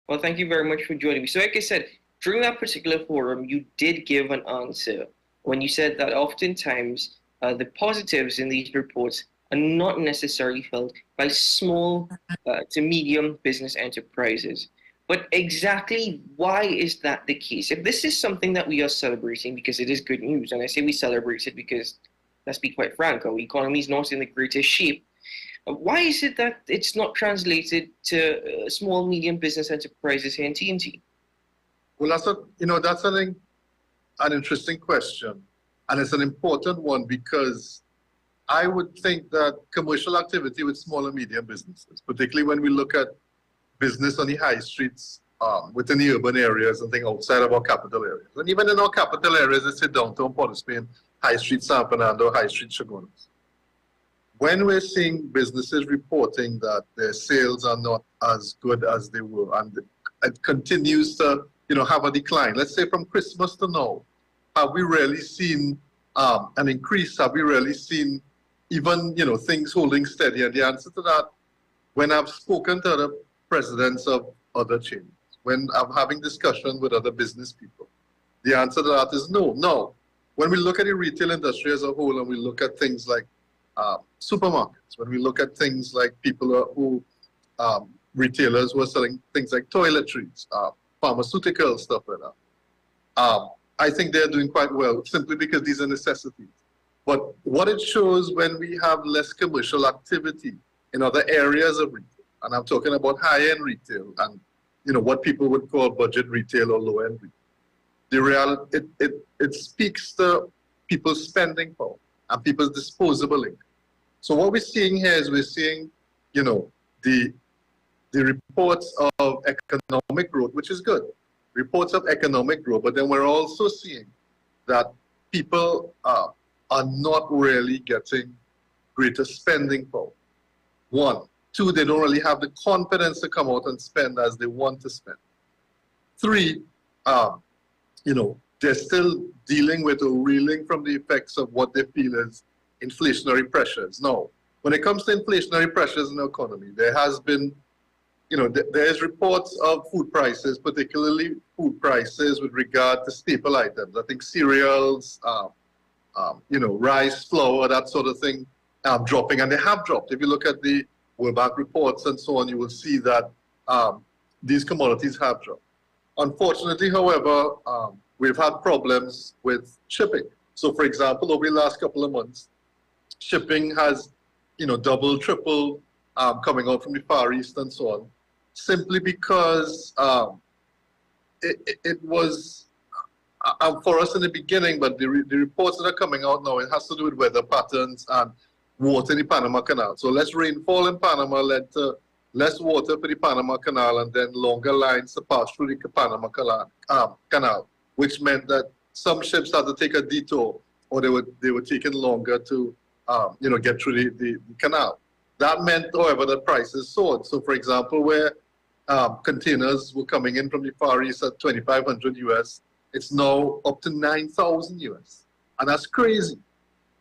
Well, thank you very much for joining me. So, like I said, during that particular forum, you did give an answer when you said that oftentimes the positives in these reports are not necessarily felt by small to medium business enterprises. But exactly why is that the case? If this is something that we are celebrating because it is good news, and I say we celebrate it because, let's be quite frank, our economy is not in the greatest shape. Why is it that it's not translated to small, medium business enterprises here in TNT? Well, that's an interesting question, and it's an important one because I would think that commercial activity with small and medium businesses, particularly when we look at business on the high streets within the urban areas and things outside of our capital areas, and even in our capital areas, let's say downtown Port of Spain, High Street San Fernando, High Street Chaguanas. When we're seeing businesses reporting that their sales are not as good as they were, and it continues to, have a decline. Let's say from Christmas to now, have we really seen an increase? Have we really seen even, things holding steady? And the answer to that, when I've spoken to other presidents of other chains, when I'm having discussion with other business people, the answer to that is no. No. When we look at the retail industry as a whole and we look at things like supermarkets, when we look at things like people retailers who are selling things like toiletries, pharmaceutical stuff like that, I think they're doing quite well simply because these are necessities. But what it shows when we have less commercial activity in other areas of retail, and I'm talking about high-end retail and what people would call budget retail or low-end retail, the reality, it speaks to people's spending power and people's disposable income. So what we're seeing here is we're seeing, the reports of economic growth, which is good, reports of economic growth, but then we're also seeing that people are not really getting greater spending power. One. Two, they don't really have the confidence to come out and spend as they want to spend. Three, they're still dealing with or reeling from the effects of what they feel is inflationary pressures. Now, when it comes to inflationary pressures in the economy, there has been, there's reports of food prices, particularly food prices with regard to staple items. I think cereals, rice, flour, that sort of thing, dropping, and they have dropped. If you look at the World Bank reports and so on, you will see that these commodities have dropped. Unfortunately, however, we've had problems with shipping. So, for example, over the last couple of months, shipping has, double, triple coming out from the Far East and so on, simply because it was for us in the beginning, but the reports that are coming out now, it has to do with weather patterns and water in the Panama Canal. So less rainfall in Panama led to less water for the Panama Canal and then longer lines to pass through the Panama Canal, which meant that some ships had to take a detour or they were taking longer to get through the canal. That meant, however, that prices soared. So, for example, where containers were coming in from the Far East at 2,500 US, it's now up to 9,000 US. And that's crazy.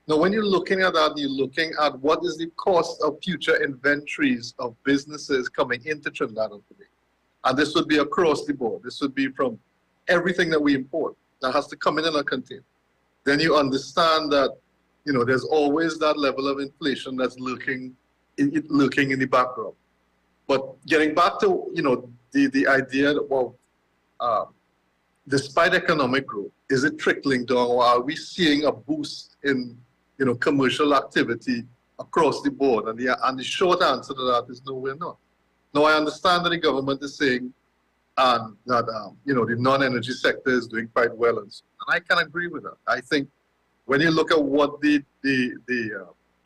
Now, when you're looking at that, you're looking at what is the cost of future inventories of businesses coming into Trinidad and Tobago. And this would be across the board. This would be from everything that we import that has to come in a container. Then you understand that, there's always that level of inflation that's lurking in the background. But getting back to, the idea of despite economic growth, is it trickling down or are we seeing a boost in commercial activity across the board? And the short answer to that is no, we're not. Now, I understand that the government is saying that, the non-energy sector is doing quite well. And I can agree with that. I think when you look at what the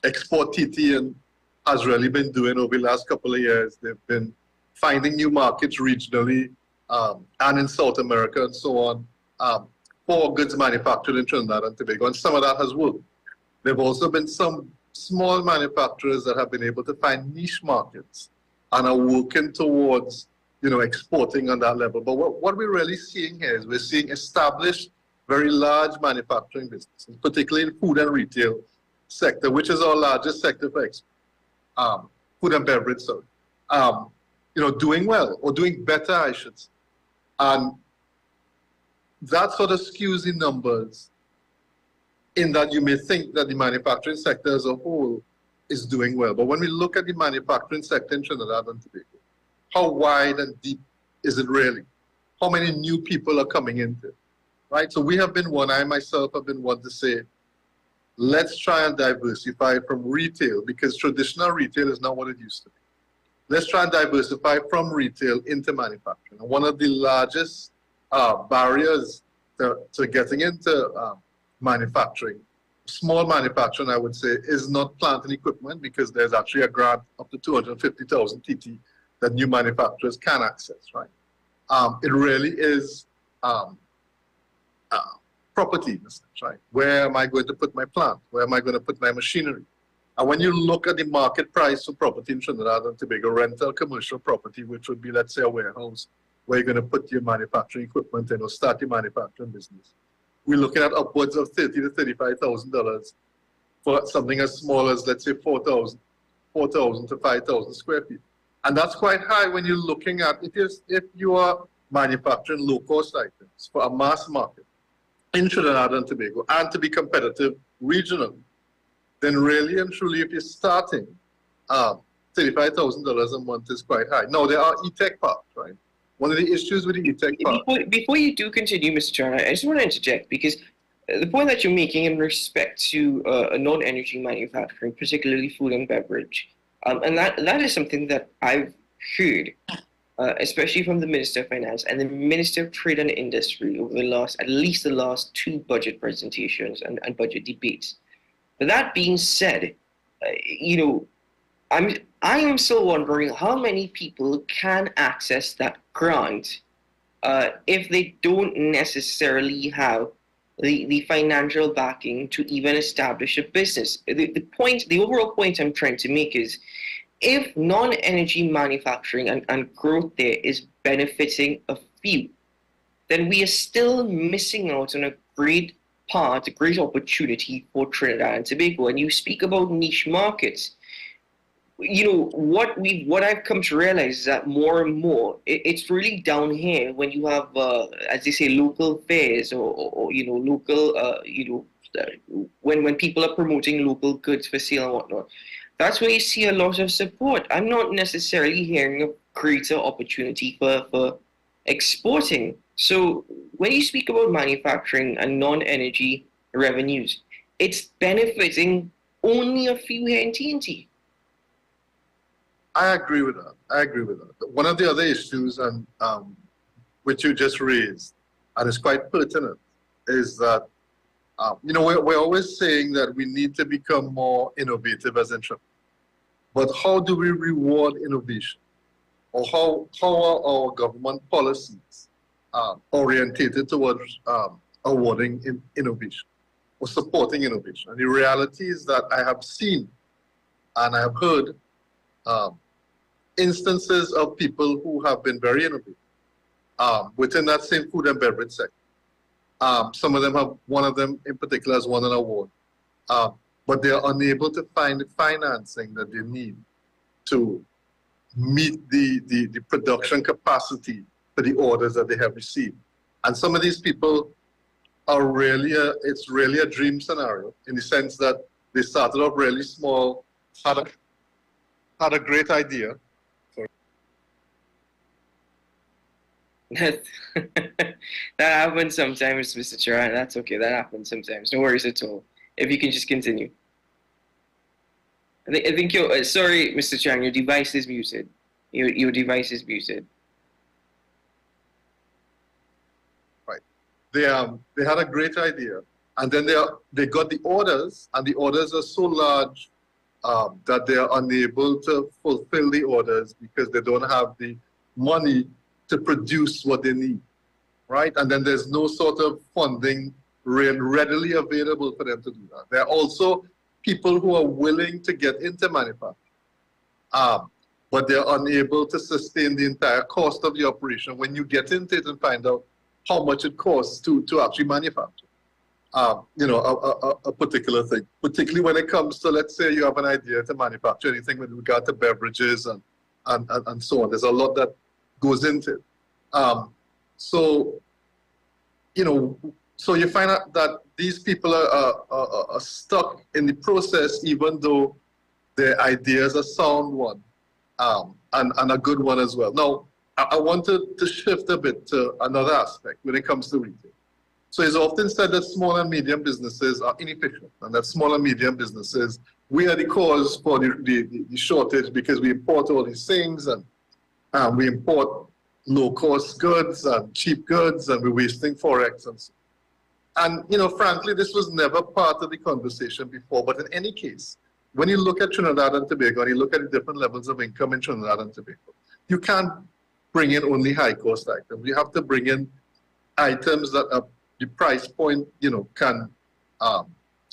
export TT has really been doing over the last couple of years, they've been finding new markets regionally and in South America and so on for goods manufactured in Trinidad and Tobago. And some of that has worked. There have also been some small manufacturers that have been able to find niche markets and are working towards, exporting on that level. But what we're really seeing here is we're seeing established, very large manufacturing businesses, particularly in food and retail sector, which is our largest sector for export, food and beverage, sorry. doing well or doing better, I should say. And that sort of skews the numbers in that you may think that the manufacturing sector as a whole is doing well. But when we look at the manufacturing sector in Trinidad and Tobago, how wide and deep is it really? How many new people are coming into it, right? So we have been one, I myself have been one to say, let's try and diversify from retail, because traditional retail is not what it used to be. Let's try and diversify from retail into manufacturing. And one of the largest barriers to getting into manufacturing, small manufacturing, I would say, is not plant and equipment, because there's actually a grant up to 250,000 TT that new manufacturers can access, right? It really is property, in a sense, right? Where am I going to put my plant? Where am I going to put my machinery? And when you look at the market price for property in Trinidad and Tobago, rental commercial property, which would be, let's say, a warehouse, where you're going to put your manufacturing equipment in or start your manufacturing business, we're looking at upwards of $30,000 to $35,000 for something as small as, let's say, 4,000 to 5,000 square feet. And that's quite high when you're looking at, if you are manufacturing low-cost items for a mass market in Trinidad and Tobago, and to be competitive regionally, then really and truly, if you're starting, $35,000 a month is quite high. Now, there are e-tech parks, right? One of the issues with the e-tech park. Before you do continue, Mr. John, I just want to interject, because the point that you're making in respect to non-energy manufacturing, particularly food and beverage, and that is something that I've heard, especially from the Minister of Finance and the Minister of Trade and Industry over at least the last two budget presentations and budget debates. But that being said, I am still wondering how many people can access that grant if they don't necessarily have the financial backing to even establish a business. The overall point I'm trying to make is, if non-energy manufacturing and growth there is benefiting a few, then we are still missing out on a great opportunity for Trinidad and Tobago. And you speak about niche markets. What I've come to realize is that more and more, it's really down here when you have, as they say, local fairs or local, when people are promoting local goods for sale and whatnot. That's where you see a lot of support. I'm not necessarily hearing of greater opportunity for exporting. So when you speak about manufacturing and non-energy revenues, it's benefiting only a few here in TNT. I agree with that. One of the other issues, and which you just raised, and is quite pertinent, is that we're always saying that we need to become more innovative as entrepreneurs. But how do we reward innovation? Or how are our government policies orientated towards awarding innovation or supporting innovation? And the reality is that I have seen and I have heard instances of people who have been very innovative within that same food and beverage sector. Some of them one of them in particular has won an award, but they are unable to find the financing that they need to meet the production capacity for the orders that they have received. And some of these people are it's really a dream scenario, in the sense that they started off really small, had a great idea. That happens sometimes, Mr. Chair. That's okay. That happens sometimes. No worries at all. If you can just continue. I think you're sorry, Mr. Chang. Your device is muted. Your device is muted. Right. They had a great idea, and then they got the orders, and the orders are so large that they are unable to fulfill the orders because they don't have the money to produce what they need, right? And then there's no sort of funding readily available for them to do that. There are also people who are willing to get into manufacturing, but they're unable to sustain the entire cost of the operation when you get into it and find out how much it costs to actually manufacture, a particular thing, particularly when it comes to, let's say you have an idea to manufacture anything with regard to beverages and and so on. There's a lot that goes into it. So, you know, so you find out that these people are stuck in the process, even though their ideas are sound one, and a good one as well. Now, I wanted to shift a bit to another aspect when it comes to retail. So it's often said that small and medium businesses are inefficient, and that small and medium businesses, we are the cause for the shortage because we import all these things, and we import low-cost goods and cheap goods, and we're wasting forex and so on. And, you know, frankly, this was never part of the conversation before, but in any case, when you look at Trinidad and Tobago and you look at the different levels of income in Trinidad and Tobago, you can't bring in only high-cost items. You have to bring in items that are the price point, you know,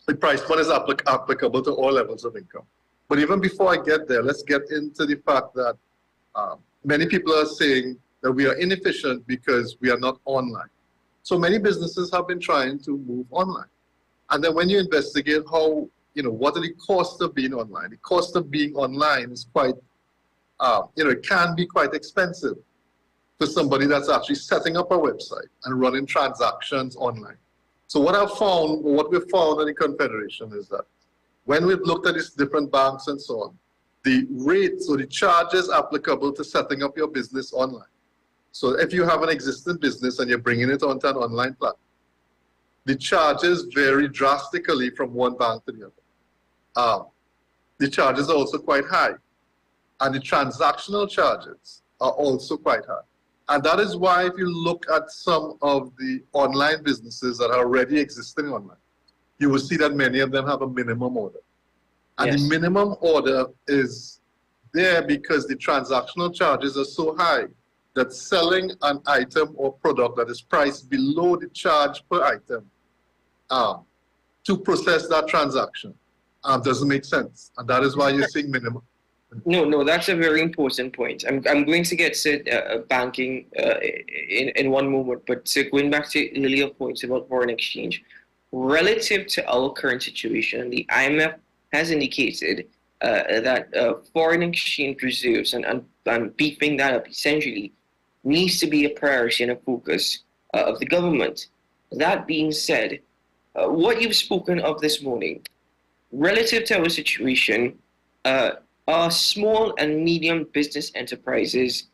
the price point is applicable to all levels of income. But even before I get there, let's get into the fact that many people are saying that we are inefficient because we are not online. So many businesses have been trying to move online. And then when you investigate how, you know, what are the costs of being online? The cost of being online is quite, you know, it can be quite expensive to somebody that's actually setting up a website and running transactions online. So what I've found, or what we've found in the Confederation is that when we've looked at these different banks and so on, the rates or the charges applicable to setting up your business online. So if you have an existing business and you're bringing it onto an online platform, the charges vary drastically from one bank to the other. The charges are also quite high, and the transactional charges are also quite high. And that is why if you look at some of the online businesses that are already existing online, you will see that many of them have a minimum order. And yes, the minimum order is there because the transactional charges are so high that selling an item or product that is priced below the charge per item to process that transaction doesn't make sense. And that is why you're seeing minimum. No, that's a very important point. I'm going to get to banking in one moment, but going back to earlier points about foreign exchange, relative to our current situation, the IMF has indicated that foreign exchange reserves and beefing that up essentially needs to be a priority and a focus of the government. That being said, what you've spoken of this morning, relative to our situation, are small and medium business enterprises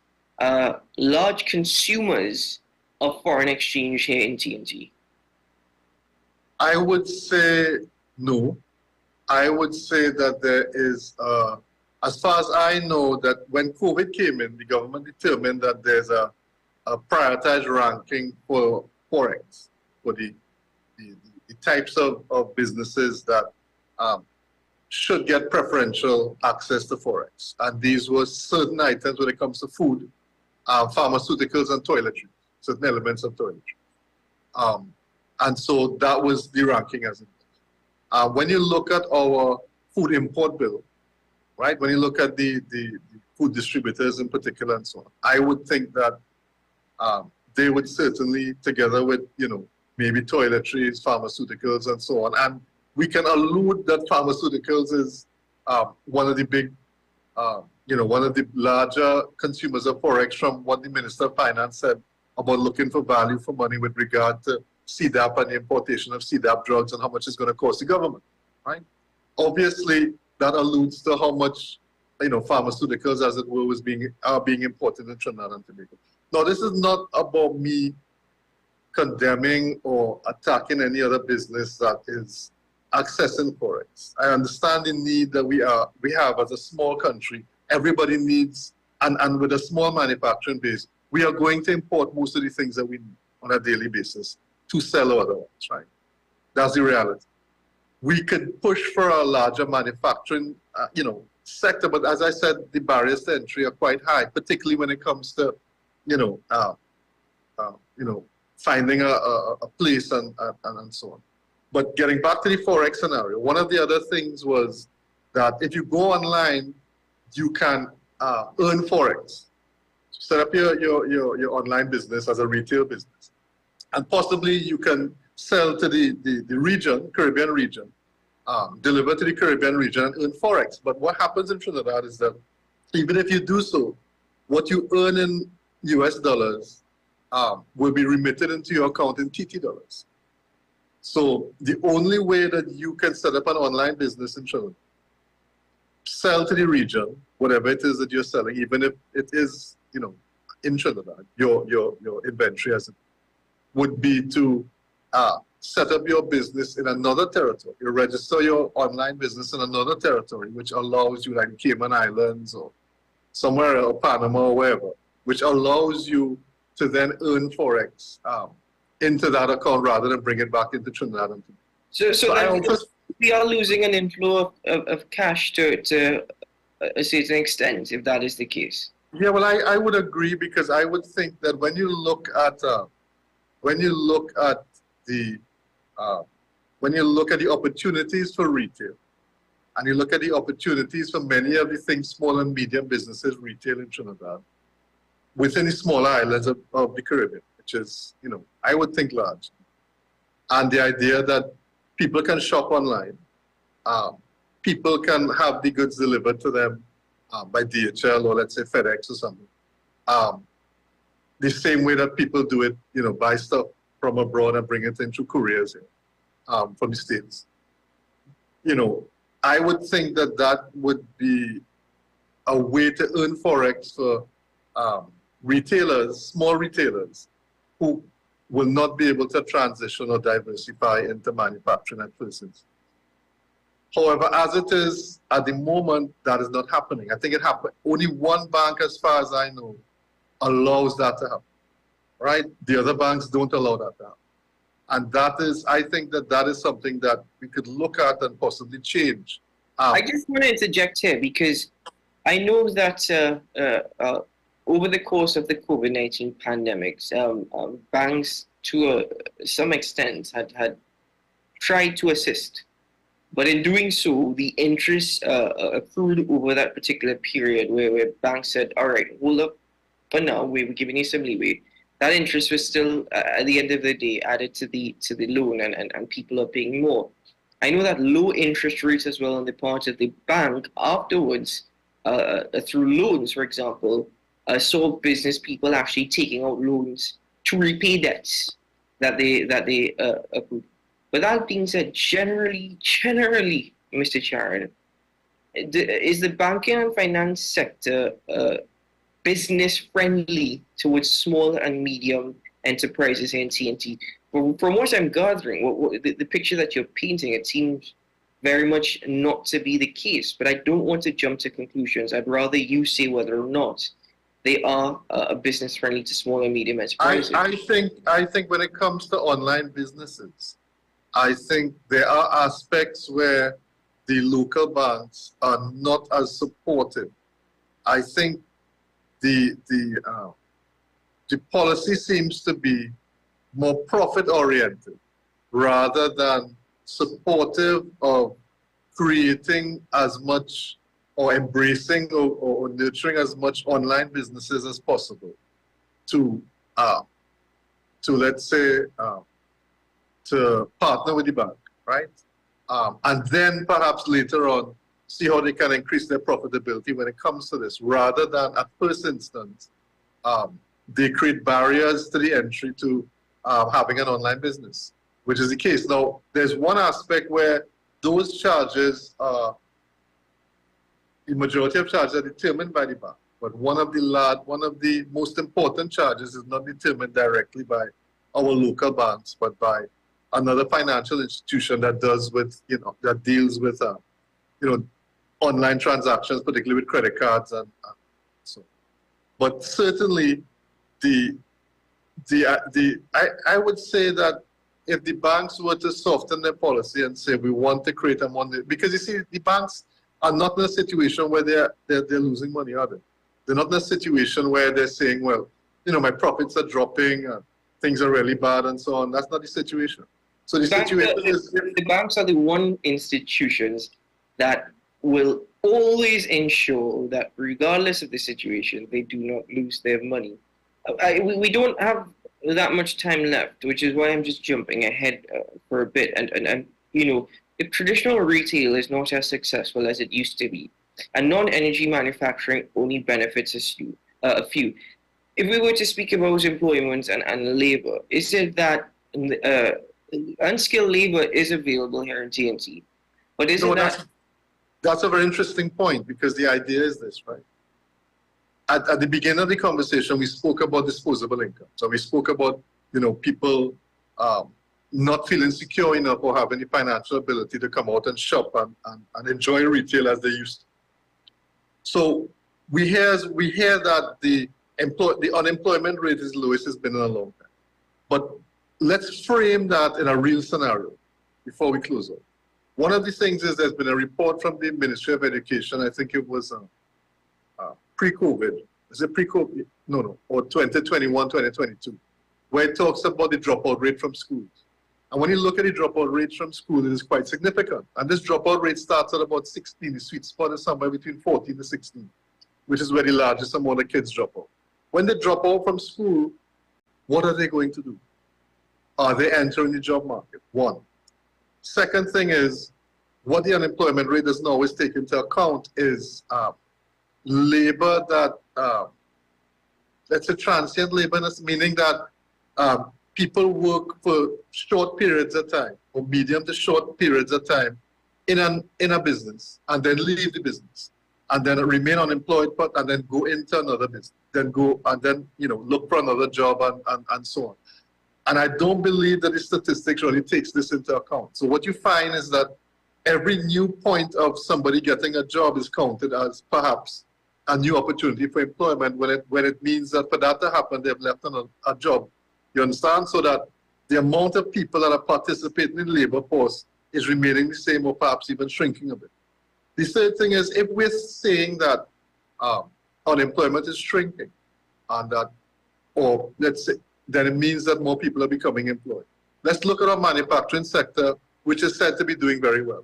large consumers of foreign exchange here in TNT? I would say no. I would say that there is, as far as I know, that when COVID came in, the government determined that there's a prioritized ranking for Forex, for the types of businesses that should get preferential access to Forex. And these were certain items when it comes to food, pharmaceuticals, and toiletry, certain elements of toiletry. And so that was the ranking as it was. When you look at our food import bill, right, when you look at the food distributors in particular and so on, I would think that they would certainly, together with, you know, maybe toiletries, pharmaceuticals, and so on. And we can allude that pharmaceuticals is one of the big, you know, one of the larger consumers of Forex, from what the Minister of Finance said about looking for value for money with regard to CDAP and the importation of CDAP drugs and how much it's going to cost the government, right? Obviously, that alludes to how much, you know, pharmaceuticals, as it were, are being imported in Trinidad and Tobago. Now, this is not about me condemning or attacking any other business that is accessing Forex. I understand the need that we have as a small country. Everybody needs, and with a small manufacturing base, we are going to import most of the things that we need on a daily basis to sell our other ones, right? That's the reality. We could push for a larger manufacturing, you know, sector, but as I said, the barriers to entry are quite high, particularly when it comes to, you know, finding a place and so on. But getting back to the Forex scenario, one of the other things was that if you go online, you can earn Forex. Set up your online business as a retail business. And possibly you can sell to the region, Caribbean region, deliver to the Caribbean region and earn Forex. But what happens in Trinidad is that Even if you do so, what you earn in US dollars will be remitted into your account in TT dollars. So the only way that you can set up an online business in Trinidad, sell to the region, whatever it is that you're selling, even if it is, in Trinidad, your inventory as it would be to set up your business in another territory. You register your online business in another territory, which allows you, like Cayman Islands or somewhere else, Panama or wherever, which allows you to then earn Forex into that account rather than bring it back into Trinidad. So we are losing an inflow of cash to a certain extent, if that is the case. Yeah, well, I would agree, because I would think that when you look at the opportunities for retail, and you look at the opportunities for many of the things small and medium businesses retail in Trinidad, within the smaller islands of the Caribbean, which is, I would think large. And the idea that people can shop online, people can have the goods delivered to them by DHL or let's say FedEx or something. The same way that people do it, buy stuff from abroad and bring it in through couriers here, from the States. I would think that that would be a way to earn Forex for retailers, small retailers, who will not be able to transition or diversify into manufacturing at first instance. However, as it is at the moment, that is not happening. I think it happened. Only one bank, as far as I know, allows that to happen, right? The other banks don't allow that to happen. And that is, I think that is something that we could look at and possibly change. I just want to interject here, because I know that over the course of the COVID-19 pandemic, banks to some extent had tried to assist. But in doing so, the interest accrued over that particular period where banks said, all right, hold up for now, we're giving you some leeway. That interest was still, at the end of the day, added to the loan, and people are paying more. I know that low interest rates as well on the part of the bank afterwards, through loans, for example, saw business people actually taking out loans to repay debts that they accrued. But that being said, generally, Mr. Chairman, is the banking and finance sector business friendly towards small and medium enterprises in TNT? From what I'm gathering, the picture that you're painting, it seems very much not to be the case. But I don't want to jump to conclusions. I'd rather you say whether or not they are business friendly to small and medium enterprises. I think when it comes to online businesses, I think there are aspects where the local banks are not as supportive. I think the policy seems to be more profit-oriented rather than supportive of creating as much or embracing or nurturing as much online businesses as possible to let's say, to partner with the bank, right? And then perhaps later on, see how they can increase their profitability when it comes to this, rather than at first instance, they create barriers to the entry to having an online business, which is the case. Now, there's one aspect where those charges, the majority of charges are determined by the bank, but one of the most important charges is not determined directly by our local banks, but by another financial institution that deals with online transactions, particularly with credit cards and so. But certainly, I would say that if the banks were to soften their policy and say we want to create a money, because you see, the banks are not in a situation where they're losing money, are they? They're not in a situation where they're saying, well, my profits are dropping, things are really bad, and so on. That's not the situation. So the banks are the one institutions that will always ensure that regardless of the situation, they do not lose their money. We don't have that much time left, which is why I'm just jumping ahead for a bit. And if traditional retail is not as successful as it used to be, and non-energy manufacturing only benefits a few. If we were to speak about employment and labor, is it that uh, unskilled labor is available here in TNT? But is No, it that that's a very interesting point, because the idea is this, right? At the beginning of the conversation, we spoke about disposable income. So we spoke about, people not feeling secure enough or having the financial ability to come out and shop and enjoy retail as they used to. So we hear that the unemployment rate is lowest it's been in a long time. But let's frame that in a real scenario before we close out. One of the things is there's been a report from the Ministry of Education, I think it was pre-COVID. Is it pre-COVID? No, or 2021, 2022, where it talks about the dropout rate from schools. And when you look at the dropout rate from school, it is quite significant. And this dropout rate starts at about 16. The sweet spot is somewhere between 14 to 16, which is where the largest amount of kids drop out. When they drop out from school, what are they going to do? Are they entering the job market? One. Second thing is, what the unemployment rate doesn't always take into account is labor that, let's say transient labor, meaning that people work for short periods of time or medium to short periods of time in a business and then leave the business and then remain unemployed, and then go into another business, then go and then look for another job and so on. And I don't believe that the statistics really takes this into account. So what you find is that every new point of somebody getting a job is counted as perhaps a new opportunity for employment, when it means that for that to happen, they've left a job. You understand? So that the amount of people that are participating in the labor force is remaining the same or perhaps even shrinking a bit. The third thing is, if we're saying that unemployment is shrinking, and that, or let's say, then it means that more people are becoming employed. Let's look at our manufacturing sector, which is said to be doing very well.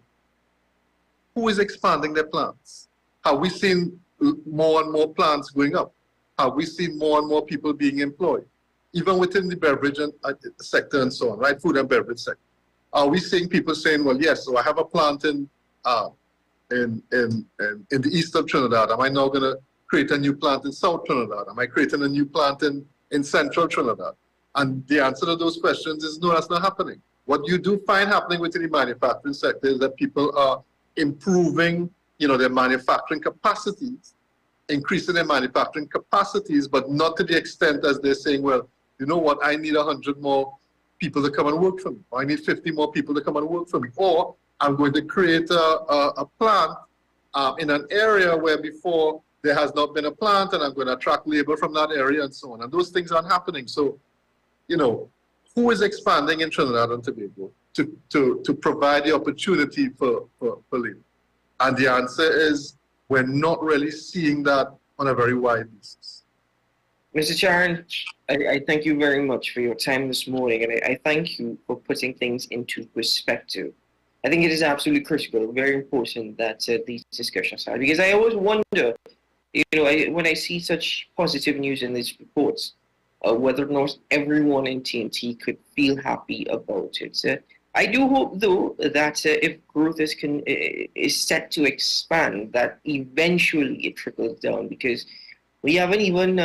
Who is expanding their plants? Have we seen more and more plants going up? Have we seen more and more people being employed? Even within the beverage sector and so on, right? Food and beverage sector. Are we seeing people saying, well, yes, so I have a plant in the east of Trinidad. Am I now going to create a new plant in South Trinidad? Am I creating a new plant in Central Trinidad? And the answer to those questions is no, that's not happening. What you do find happening within the manufacturing sector is that people are improving, their manufacturing capacities, increasing their manufacturing capacities, but not to the extent as they're saying, well, you know what, I need 100 more people to come and work for me, or I need 50 more people to come and work for me, or I'm going to create a plant in an area where before there has not been a plant, and I'm going to attract labor from that area and so on. And those things aren't happening. So, who is expanding in Trinidad and Tobago to provide the opportunity for labor? And the answer is, we're not really seeing that on a very wide basis. Mr. Chairman, I thank you very much for your time this morning, and I thank you for putting things into perspective. I think it is absolutely critical, very important that these discussions are, because I always wonder, when I see such positive news in these reports, whether or not everyone in TNT could feel happy about it. I do hope, though, that if growth is set to expand, that eventually it trickles down, because we haven't even,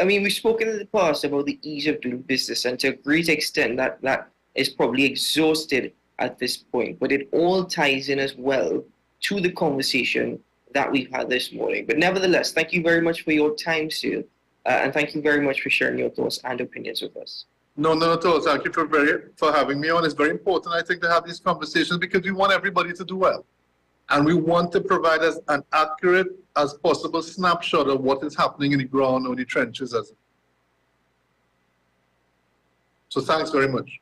we've spoken in the past about the ease of doing business, and to a great extent that is probably exhausted at this point, but it all ties in as well to the conversation that we've had this morning. But nevertheless, thank you very much for your time, Sue, and thank you very much for sharing your thoughts and opinions with us. No, not at all. Thank you for having me on. It's very important, I think, to have these conversations, because we want everybody to do well. And we want to provide as an accurate as possible snapshot of what is happening in the ground or the trenches. So thanks very much.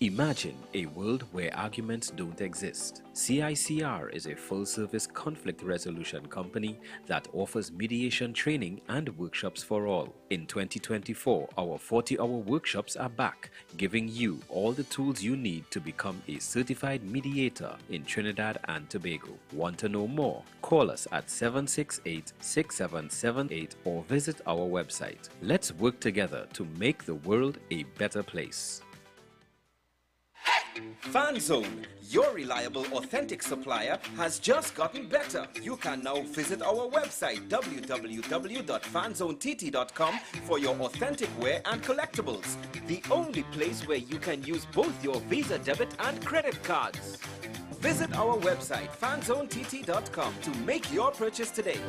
Imagine a world where arguments don't exist. CICR is a full-service conflict resolution company that offers mediation training and workshops for all. In 2024, our 40-hour workshops are back, giving you all the tools you need to become a certified mediator in Trinidad and Tobago. Want to know more? Call us at 768-6778 or visit our website. Let's work together to make the world a better place. FanZone, your reliable, authentic supplier, has just gotten better. You can now visit our website www.fanzonett.com for your authentic wear and collectibles. The only place where you can use both your Visa debit and credit cards. Visit our website fanzonett.com to make your purchase today.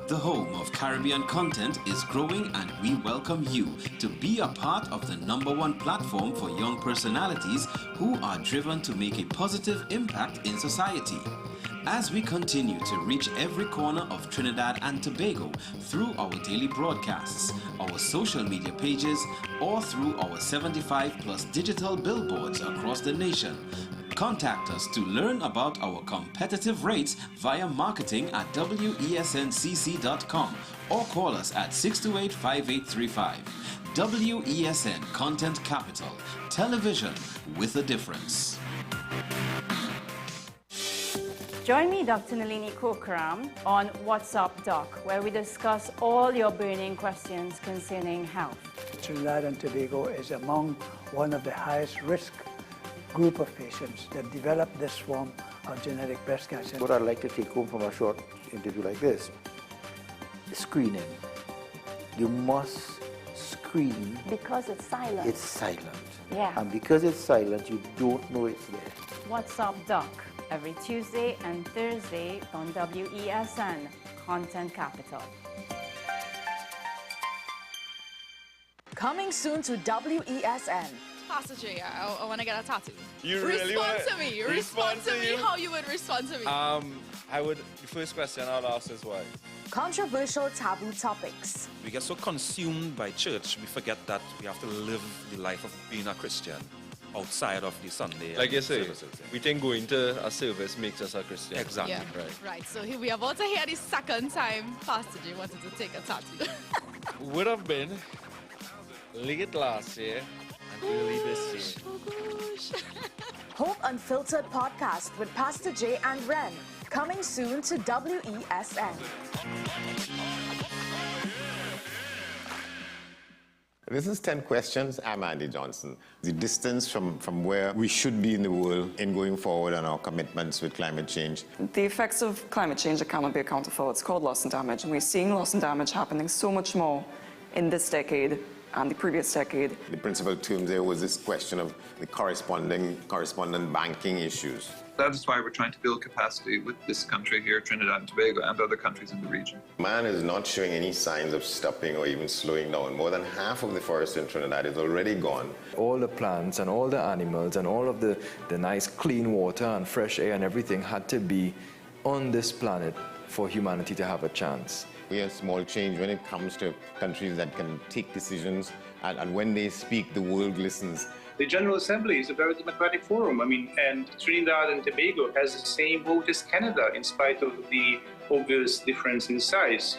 The home of Caribbean content is growing, and we welcome you to be a part of the #1 platform for young personalities who are driven to make a positive impact in society. As we continue to reach every corner of Trinidad and Tobago through our daily broadcasts, our social media pages, or through our 75+ digital billboards across the nation, contact us to learn about our competitive rates via marketing at wesncc.com or call us at 628-5835. WESN Content Capital, television with a difference. Join me, Dr. Nalini Kokram, on What's Up Doc, where we discuss all your burning questions concerning health. Trinidad and Tobago is among one of the highest risk group of patients that develop this form of genetic breast cancer. What I'd like to take home from a short interview like this is screening. You must screen. Because it's silent. It's silent. Yeah. And because it's silent, you don't know it's there. What's Up Doc, every Tuesday and Thursday on WESN Content Capital. Coming soon to WESN. Pastor J, I want to get a tattoo. You really want to me. Respond to me how you would respond to me. The first question I'll ask is why? Controversial taboo topics. We get so consumed by church, we forget that we have to live the life of being a Christian outside of the Sunday. Like you say, services. we think going to a service makes us a Christian. Exactly. Yeah, right. So we are about to hear the second time Pastor J wanted to take a tattoo. Would have been late last year and early this year. Oh gosh. Hope Unfiltered podcast with Pastor J and Ren. Coming soon to WESN. This is 10 Questions. I'm Andy Johnson. The distance from where we should be in the world in going forward on our commitments with climate change. The effects of climate change that cannot be accounted for. It's called loss and damage. And we're seeing loss and damage happening so much more in this decade and the previous decade. The principal term there was this question of the correspondent banking issues. That is why we're trying to build capacity with this country here, Trinidad and Tobago, and other countries in the region. Man is not showing any signs of stopping or even slowing down. More than half of the forest in Trinidad is already gone. All the plants and all the animals and all of the nice clean water and fresh air and everything had to be on this planet for humanity to have a chance. We have small change when it comes to countries that can take decisions, and when they speak, the world listens. The General Assembly is a very democratic forum. And Trinidad and Tobago has the same vote as Canada, in spite of the obvious difference in size.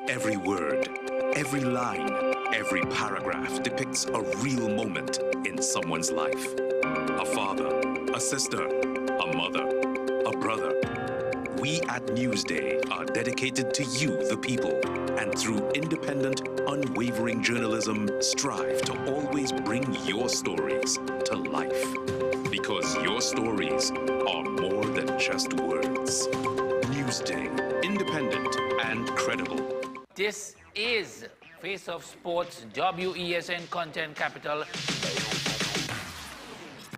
Every word, every line, every paragraph depicts a real moment in someone's life. A father, a sister, a mother, a brother. We at Newsday are dedicated to you, the people, and through independent, unwavering journalism, strive to always bring your stories to life. Because your stories are more than just words. Newsday, independent and credible. This is Face of Sports, WESN Content Capital.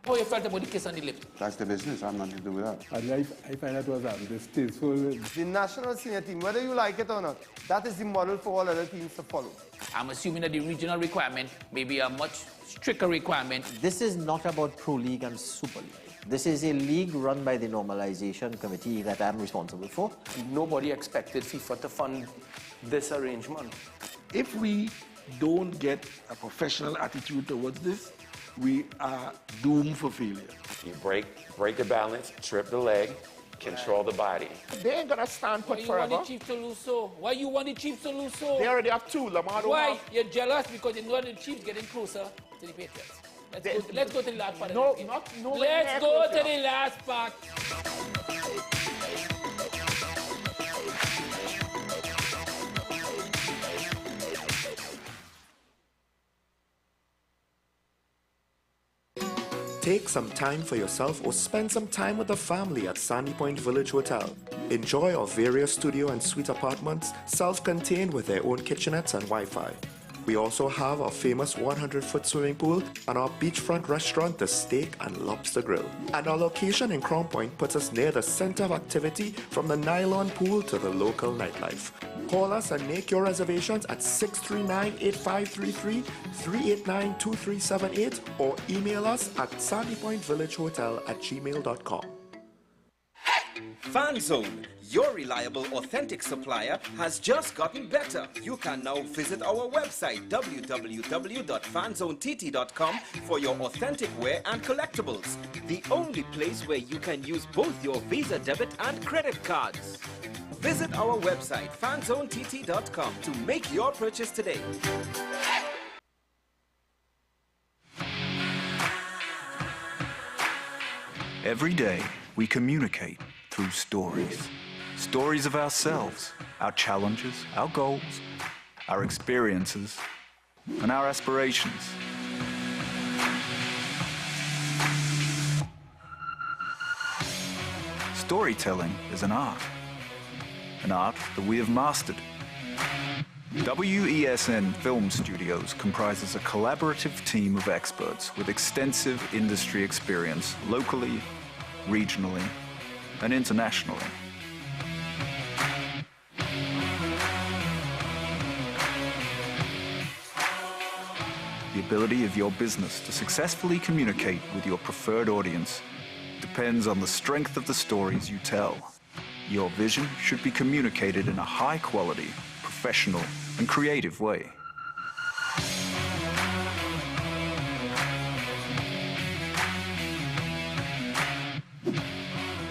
How you felt about the kiss on the lip? That's the business. I'm nothing to do with that. I find that was distasteful. The national senior team, whether you like it or not, that is the model for all other teams to follow. I'm assuming that the regional requirement may be a much stricter requirement. This is not about Pro League and Super League. This is a league run by the Normalization Committee that I'm responsible for. Nobody expected FIFA to fund this arrangement. If we don't get a professional attitude towards this, we are doomed for failure. You break the balance, trip the leg, control the body. They ain't gonna stand put forever. Why you want the Chiefs to lose so? Why you want the Chiefs to lose so? They already have two. Lamar don't Why? have. You're jealous because you know the Chiefs getting closer to the Patriots. Let's go to the last part. No, of the game. no. Let's go to the last part. Take some time for yourself or spend some time with the family at Sandy Point Village Hotel. Enjoy our various studio and suite apartments, self-contained with their own kitchenettes and Wi-Fi. We also have our famous 100-foot swimming pool and our beachfront restaurant, The Steak and Lobster Grill. And our location in Crown Point puts us near the center of activity from the nylon pool to the local nightlife. Call us and make your reservations at 639-8533, 389-2378 or email us at sandypointvillagehotel@gmail.com. FanZone, your reliable, authentic supplier, has just gotten better. You can now visit our website www.fanzonett.com for your authentic wear and collectibles. The only place where you can use both your Visa debit and credit cards. Visit our website fanzonett.com to make your purchase today. Every day, we communicate through stories. Stories of ourselves, our challenges, our goals, our experiences, and our aspirations. Storytelling is an art that we have mastered. WESN Film Studios comprises a collaborative team of experts with extensive industry experience locally, regionally, and internationally. The ability of your business to successfully communicate with your preferred audience depends on the strength of the stories you tell. Your vision should be communicated in a high-quality, professional, and creative way.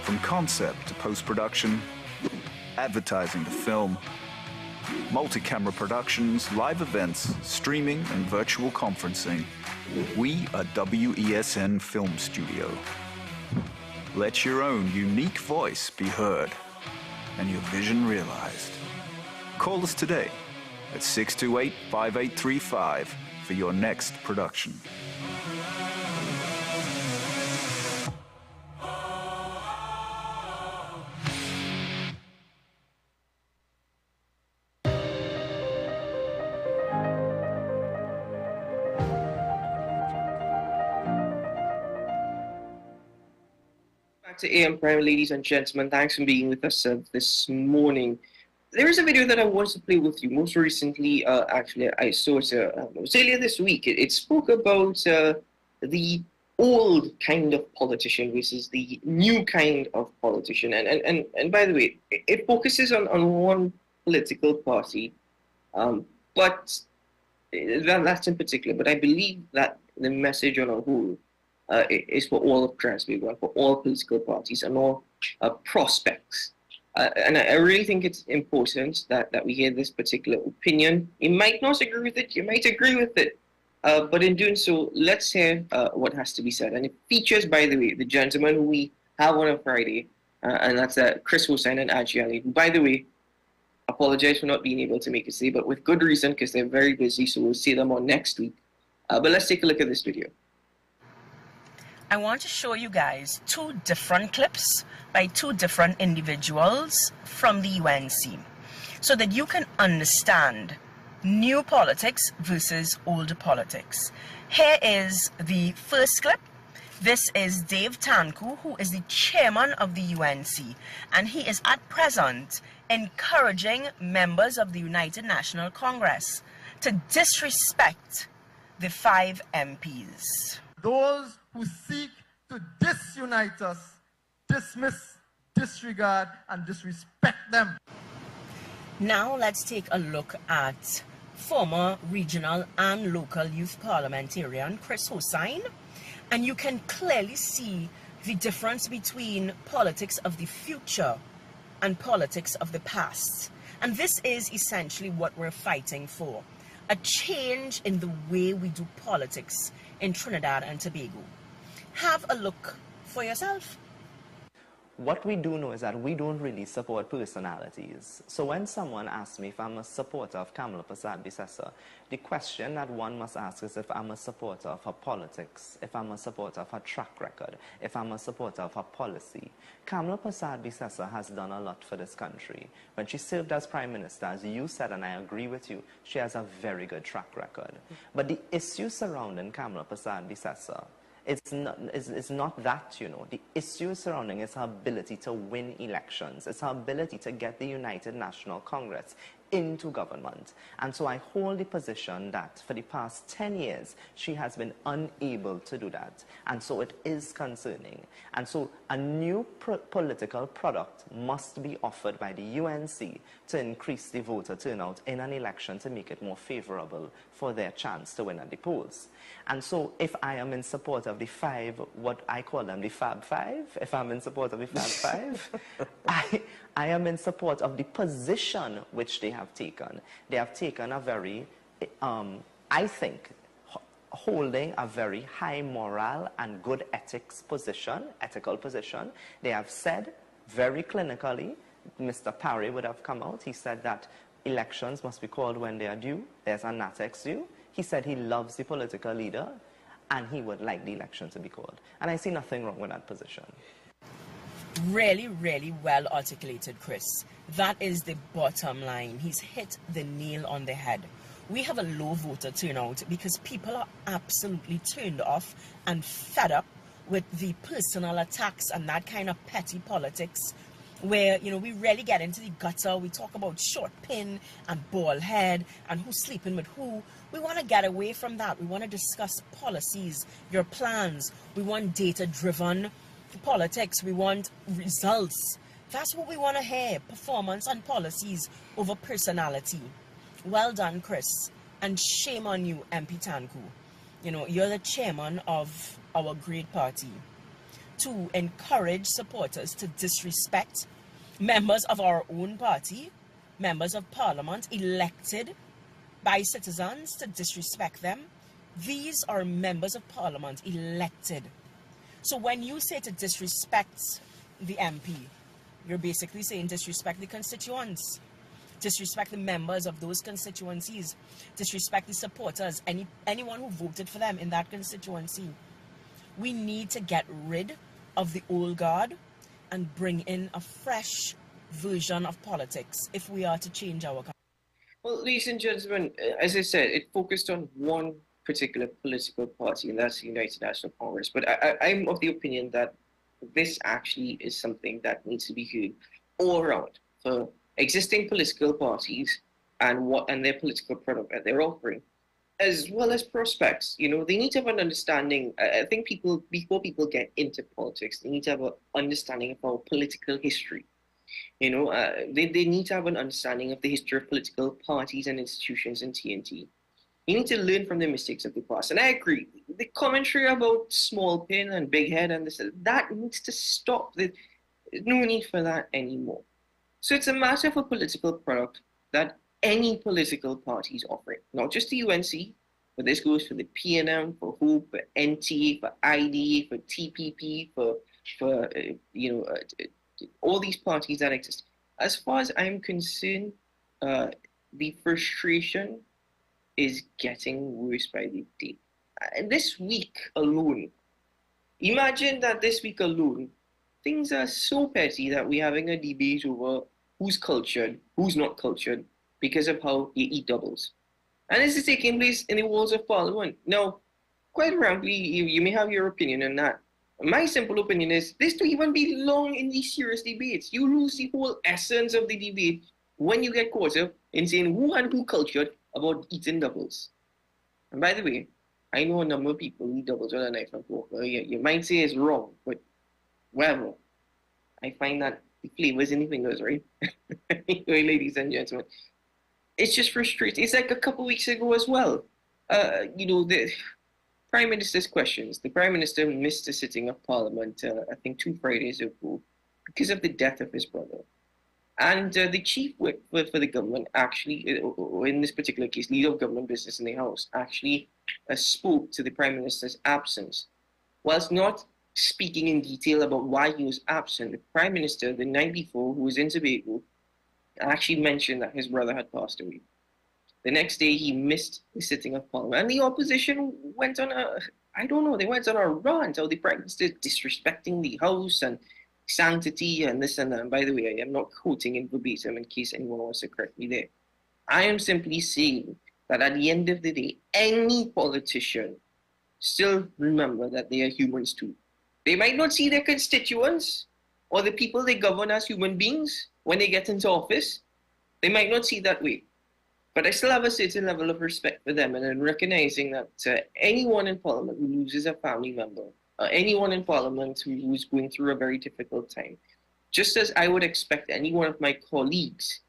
From concept to post-production, advertising to film, multi-camera productions, live events, streaming, and virtual conferencing, we are WESN Film Studio. Let your own unique voice be heard and your vision realized. Call us today at 628-5835 for your next production. Back to AM Prime, ladies and gentlemen. Thanks for being with us this morning. There is a video that I wanted to play with you. Most recently, actually, I saw it, it was earlier this week. It spoke about the old kind of politician versus the new kind of politician. And by the way, it focuses on one political party, but that's in particular. But I believe that the message on a whole is for all of Transvaal, for all political parties and all prospects. And I really think it's important that we hear this particular opinion. You might not agree with it, you might agree with it, but in doing so, let's hear what has to be said. And it features, by the way, the gentleman who we have on a Friday, and that's Chris Hossain and Ajay Ali. By the way, apologize for not being able to make it today, but with good reason because they're very busy, so we'll see them on next week. But let's take a look at this video. I want to show you guys two different clips by two different individuals from the UNC so that you can understand new politics versus old politics. Here is the first clip. This is Dave Tanku, who is the chairman of the UNC, and he is at present encouraging members of the United National Congress to disrespect the 5 MPs. Those who seek to disunite us, dismiss, disregard, and disrespect them. Now let's take a look at former regional and local youth parliamentarian Chris Hossain, and you can clearly see the difference between politics of the future and politics of the past. And this is essentially what we're fighting for, a change in the way we do politics in Trinidad and Tobago. Have a look for yourself. What we do know is that we don't really support personalities. So when someone asks me if I'm a supporter of Kamala Persad-Bissessar, the question that one must ask is if I'm a supporter of her politics, if I'm a supporter of her track record, if I'm a supporter of her policy. Kamala Persad-Bissessar has done a lot for this country. When she served as Prime Minister, as you said, and I agree with you, she has a very good track record. But the issue surrounding Kamala Persad-Bissessar, it's not that, you know. The issue surrounding is her ability to win elections. It's her ability to get the United National Congress into government. And so I hold the position that for the past 10 years, she has been unable to do that. And so it is concerning. And so a new political product must be offered by the UNC to increase the voter turnout in an election to make it more favorable for their chance to win at the polls. And so if I am in support of the 5, what I call them the Fab 5, if I'm in support of the Fab 5, I am in support of the position which they have taken. They have taken a very, I think, holding a very high moral and good ethics position, ethical position. They have said very clinically, Mr. Parry would have come out, he said that elections must be called when they are due. There's a NATEX due. He said he loves the political leader and he would like the election to be called. And I see nothing wrong with that position. Really, really well articulated, Chris. That is the bottom line. He's hit the nail on the head. We have a low voter turnout because people are absolutely turned off and fed up with the personal attacks and that kind of petty politics where, you know, we really get into the gutter. We talk about short pin and bald head and who's sleeping with who. We want to get away from that. We want to discuss policies, your plans. We want data-driven politics. We want results. That's what we want to hear. Performance and policies over personality. Well done, Chris. And shame on you, MP Tanku. You know, you're the chairman of our great party. To encourage supporters to disrespect members of our own party, members of parliament elected by citizens, to disrespect them. These are members of parliament elected. So when you say to disrespect the MP, you're basically saying disrespect the constituents, disrespect the members of those constituencies, disrespect the supporters, anyone who voted for them in that constituency. We need to get rid of the old guard and bring in a fresh version of politics if we are to change our country. Well, ladies and gentlemen, as I said, it focused on one particular political party, and that's the United National Congress. But I'm of the opinion that this actually is something that needs to be heard all around for existing political parties and their political product that they're offering, as well as prospects. You know, they need to have an understanding. I think before people get into politics, they need to have an understanding of our political history. You know, they need to have an understanding of the history of political parties and institutions in TNT. You need to learn from the mistakes of the past. And I agree, the commentary about small pin and big head and this, that needs to stop. There's no need for that anymore. So it's a matter of a political product that any political party is offering, not just the UNC, but this goes for the PNM, for HOPE, for NTA, for IDA, for TPP, for all these parties that exist. As far as I'm concerned, the frustration is getting worse by the day. This week alone, imagine that this week alone, things are so petty that we're having a debate over who's cultured, who's not cultured, because of how you eat doubles. And this is taking place in the walls of Parliament. Now, quite frankly, you may have your opinion on that. My simple opinion is this don't even belong in these serious debates. You lose the whole essence of the debate when you get caught up in saying who and who cultured about eating doubles. And by the way, I know a number of people eat doubles with a knife and fork. You might say it's wrong, but whatever. I find that the flavors in the fingers, right? Anyway, ladies and gentlemen, it's just frustrating. It's like a couple weeks ago as well. The Prime Minister's questions. The Prime Minister missed a sitting of Parliament, I think 2 Fridays ago, because of the death of his brother. And the chief whip for the government actually, in this particular case, leader of government business in the House, actually spoke to the Prime Minister's absence. Whilst not speaking in detail about why he was absent, the Prime Minister, the night before, who was in Tobago, actually mentioned that his brother had passed away. The next day, he missed the sitting of Parliament. And the opposition went on they went on a rant, how the Prime Minister disrespecting the House and sanctity and this and that. And by the way, I am not quoting in verbatim in case anyone wants to correct me there. I am simply saying that at the end of the day, any politician still remember that they are humans too. They might not see their constituents or the people they govern as human beings when they get into office. They might not see that way. But I still have a certain level of respect for them, and in recognizing that anyone in Parliament who loses a family member, anyone in Parliament who's going through a very difficult time, just as I would expect any one of my colleagues,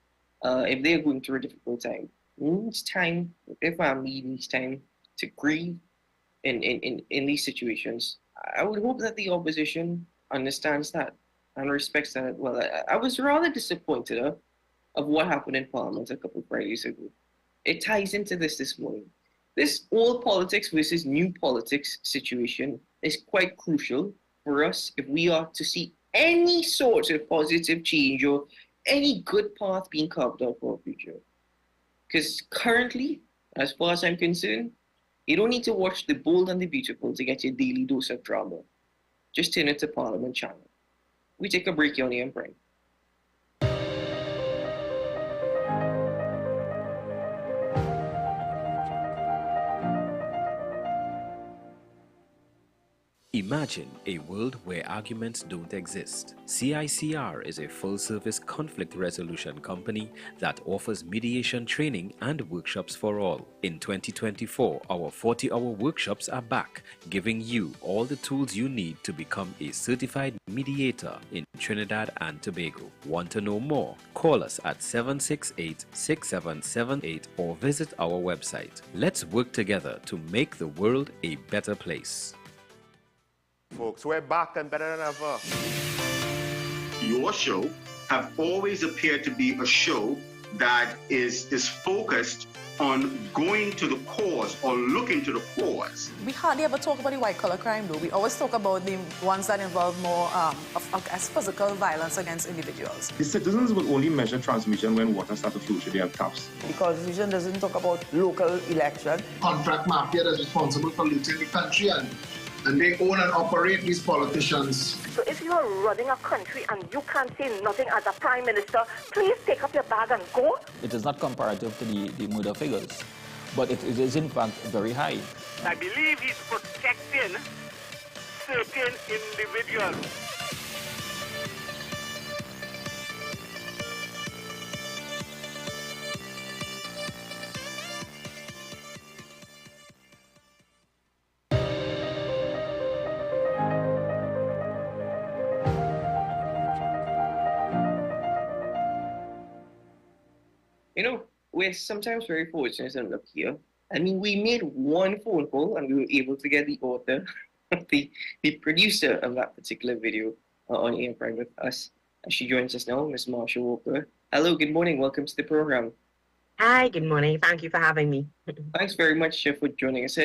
if they're going through a difficult time, needs time with their family, needs time to grieve in these situations. I would hope that the opposition understands that and respects that. Well, I was rather disappointed of what happened in Parliament a couple of Fridays ago. It ties into this morning. This old politics versus new politics situation is quite crucial for us if we are to see any sort of positive change or any good path being carved out for our future. Because currently, as far as I'm concerned, you don't need to watch The Bold and the Beautiful to get your daily dose of drama. Just turn it to Parliament channel. We take a break here on the Prime. Imagine a world where arguments don't exist. CICR is a full-service conflict resolution company that offers mediation training and workshops for all. In 2024, our 40-hour workshops are back, giving you all the tools you need to become a certified mediator in Trinidad and Tobago. Want to know more? Call us at 768-6778 or visit our website. Let's work together to make the world a better place. Folks, we're back and better than ever. Your show have always appeared to be a show that is focused on going to the cause or looking to the cause. We hardly ever talk about the white-collar crime, though. We always talk about the ones that involve more as physical violence against individuals. The citizens will only measure transmission when water starts to flow through their taps. The Constitution doesn't talk about local election. Contract mafia that's responsible for looting the country and they own and operate these politicians. So if you are running a country and you can't say nothing as a prime minister, please take up your bag and go. It is not comparative to the murder figures, but it is in fact very high. I believe he's protecting certain individuals. You know, we're sometimes very fortunate and lucky here. I mean, we made one phone call and we were able to get the author, the producer of that particular video on Air Prime with us. She joins us now, Ms. Marsha Walker. Hello, good morning. Welcome to the program. Hi, good morning. Thank you for having me. Thanks very much for joining us.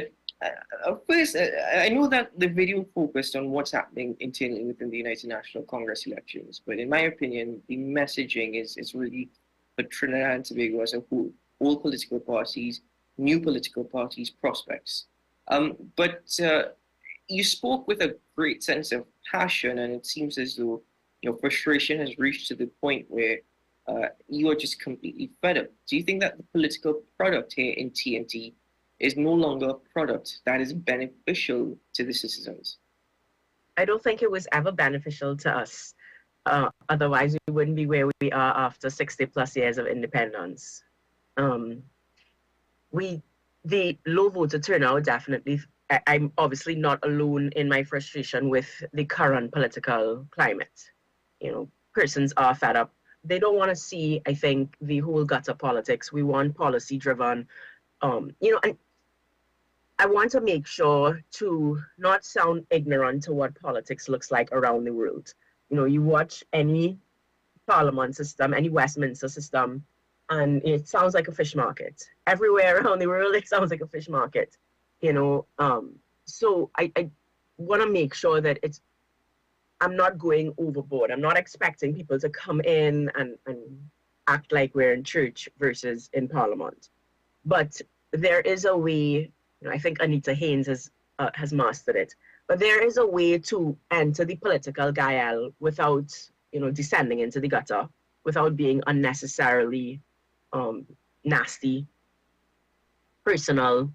First, I know that the video focused on what's happening internally within the United National Congress elections, but in my opinion, the messaging is really for Trinidad and Tobago as a whole, all political parties, new political parties, prospects. But you spoke with a great sense of passion, and it seems as though your frustration has reached to the point where you are just completely fed up. Do you think that the political product here in TNT is no longer a product that is beneficial to the citizens? I don't think it was ever beneficial to us. Otherwise, we wouldn't be where we are after 60 plus years of independence. The low voter turnout definitely, I'm obviously not alone in my frustration with the current political climate. You know, persons are fed up. They don't want to see, I think, the whole gutter politics. We want policy driven, you know, and I want to make sure to not sound ignorant to what politics looks like around the world. You know, you watch any parliament system, any Westminster system, and it sounds like a fish market. Everywhere around the world, it sounds like a fish market. You know, so I want to make sure that I'm not going overboard. I'm not expecting people to come in and act like we're in church versus in parliament. But there is a way. You know, I think Anita Haynes has mastered it. But there is a way to enter the political guile without, you know, descending into the gutter, without being unnecessarily nasty, personal.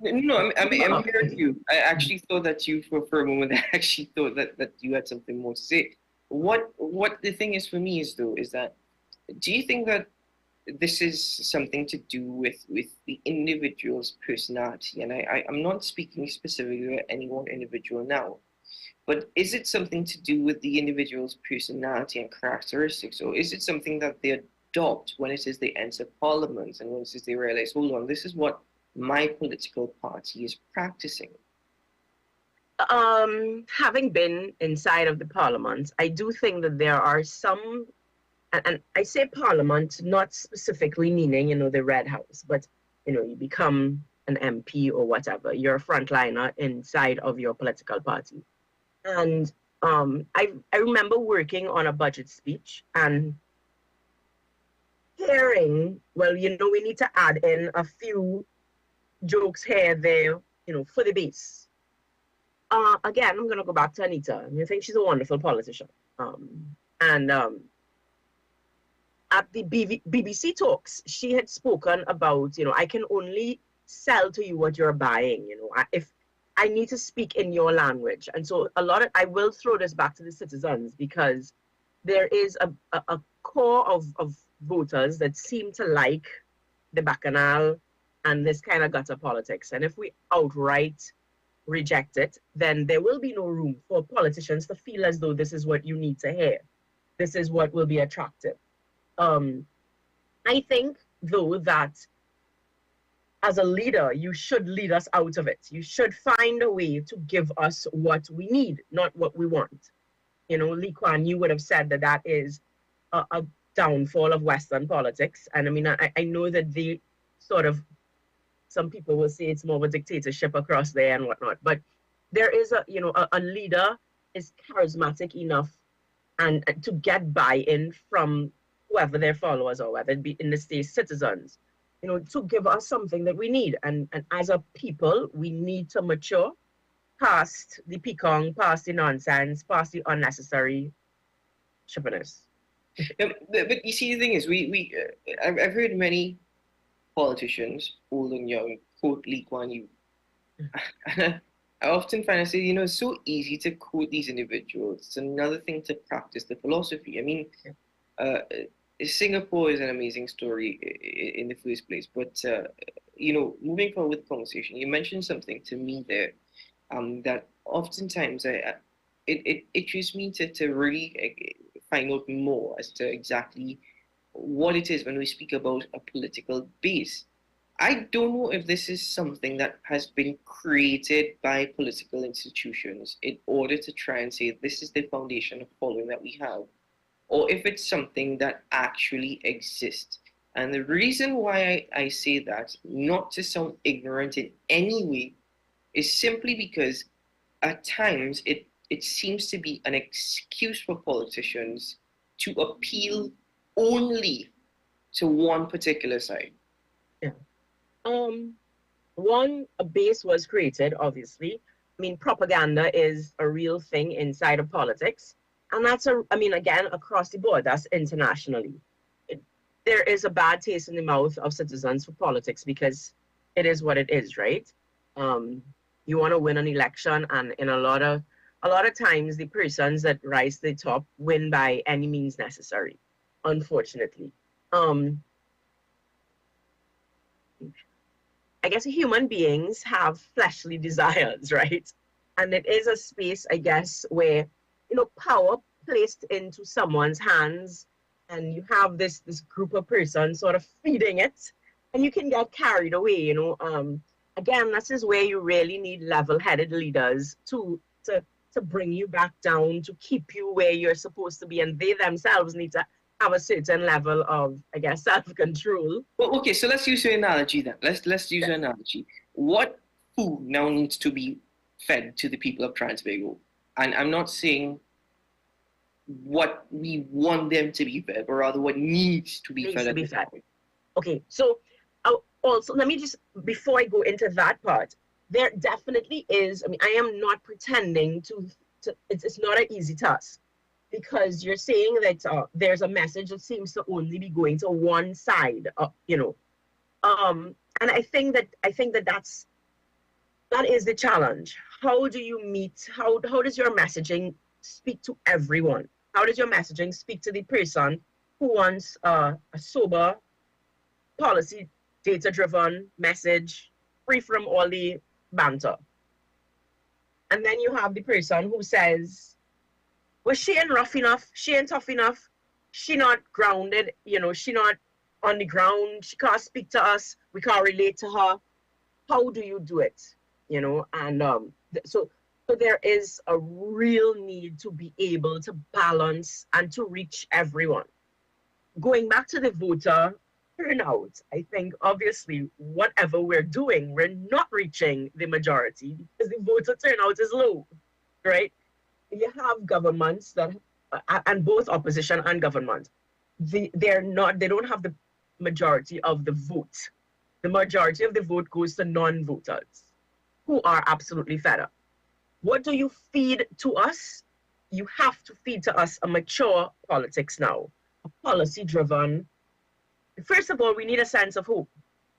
No, I'm here with you. I actually thought that you, for a moment, I actually thought that you had something more to say. What the thing is for me is, though, is that, do you think that this is something to do with the individual's personality? And I'm not speaking specifically about any one individual now, but is it something to do with the individual's personality and characteristics, or is it something that they adopt when it is they enter parliament and when it is they realize, hold on, this is what my political party is practicing? Having been inside of the parliament, I do think that there are some, and I say parliament, not specifically meaning, you know, the Red House, but, you know, you become an MP or whatever. You're a frontliner inside of your political party. And I remember working on a budget speech and hearing, well, you know, we need to add in a few jokes here, there, you know, for the base. Again, I'm going to go back to Anita. I think she's a wonderful politician. At the BBC talks, she had spoken about, you know, I can only sell to you what you're buying, you know, if I need to speak in your language. And so I will throw this back to the citizens, because there is a core of voters that seem to like the bacchanal and this kind of gutter politics. And if we outright reject it, then there will be no room for politicians to feel as though this is what you need to hear. This is what will be attractive. I think, though, that as a leader, you should lead us out of it. You should find a way to give us what we need, not what we want. You know, Lee Kuan Yew would have said that that is a downfall of Western politics. And I mean, I know that they sort of, some people will say it's more of a dictatorship across there and whatnot, but there is a leader is charismatic enough and to get buy-in from whoever their followers are, whether it be in the state citizens, you know, to give us something that we need. And as a people, we need to mature past the pecan, past the nonsense, past the unnecessary chippiness. But you see, the thing is, I've heard many politicians, old and young, quote Lee Kuan Yew. I often find I say, you know, it's so easy to quote these individuals. It's another thing to practice the philosophy. I mean, Singapore is an amazing story in the first place, but you know, moving forward with the conversation, you mentioned something to me there that oftentimes it interests me to really find out more as to exactly what it is when we speak about a political base. I don't know if this is something that has been created by political institutions in order to try and say this is the foundation of following that we have, or if it's something that actually exists. And the reason why I say that, not to sound ignorant in any way, is simply because at times it seems to be an excuse for politicians to appeal only to one particular side. Yeah. A base was created, obviously. I mean, propaganda is a real thing inside of politics. And that's again, across the board, that's internationally. There is a bad taste in the mouth of citizens for politics because it is what it is, right? You want to win an election, and in a lot of times, the persons that rise to the top win by any means necessary, unfortunately. I guess human beings have fleshly desires, right? And it is a space, I guess, where, power placed into someone's hands, and you have this group of persons sort of feeding it, and you can get carried away, Again, this is where you really need level-headed leaders to bring you back down, to keep you where you're supposed to be, and they themselves need to have a certain level of, I guess, self-control. Well, okay, so let's use an analogy then. Let's use an analogy. What food now needs to be fed to the people of Transvago? And I'm not saying what we want them to be fed, but rather what needs to be fed. Okay, so also, let me just, before I go into that part, there definitely is, I am not pretending to it's not an easy task, because you're saying that there's a message that seems to only be going to one side, and I think that is the challenge. How do you meet, how does your messaging speak to everyone? How does your messaging speak to the person who wants a sober, policy, data-driven message, free from all the banter? And then you have the person who says, well, she ain't rough enough, she ain't tough enough, she not grounded, she not on the ground, she can't speak to us, we can't relate to her. How do you do it? And so there is a real need to be able to balance and to reach everyone. Going back to the voter turnout, I think obviously whatever we're doing, we're not reaching the majority because the voter turnout is low, right? You have governments that, and both opposition and government, they don't have the majority of the vote. The majority of the vote goes to non-voters who are absolutely fed up. What do you feed to us? You have to feed to us a mature politics now, a policy-driven. First of all, we need a sense of hope.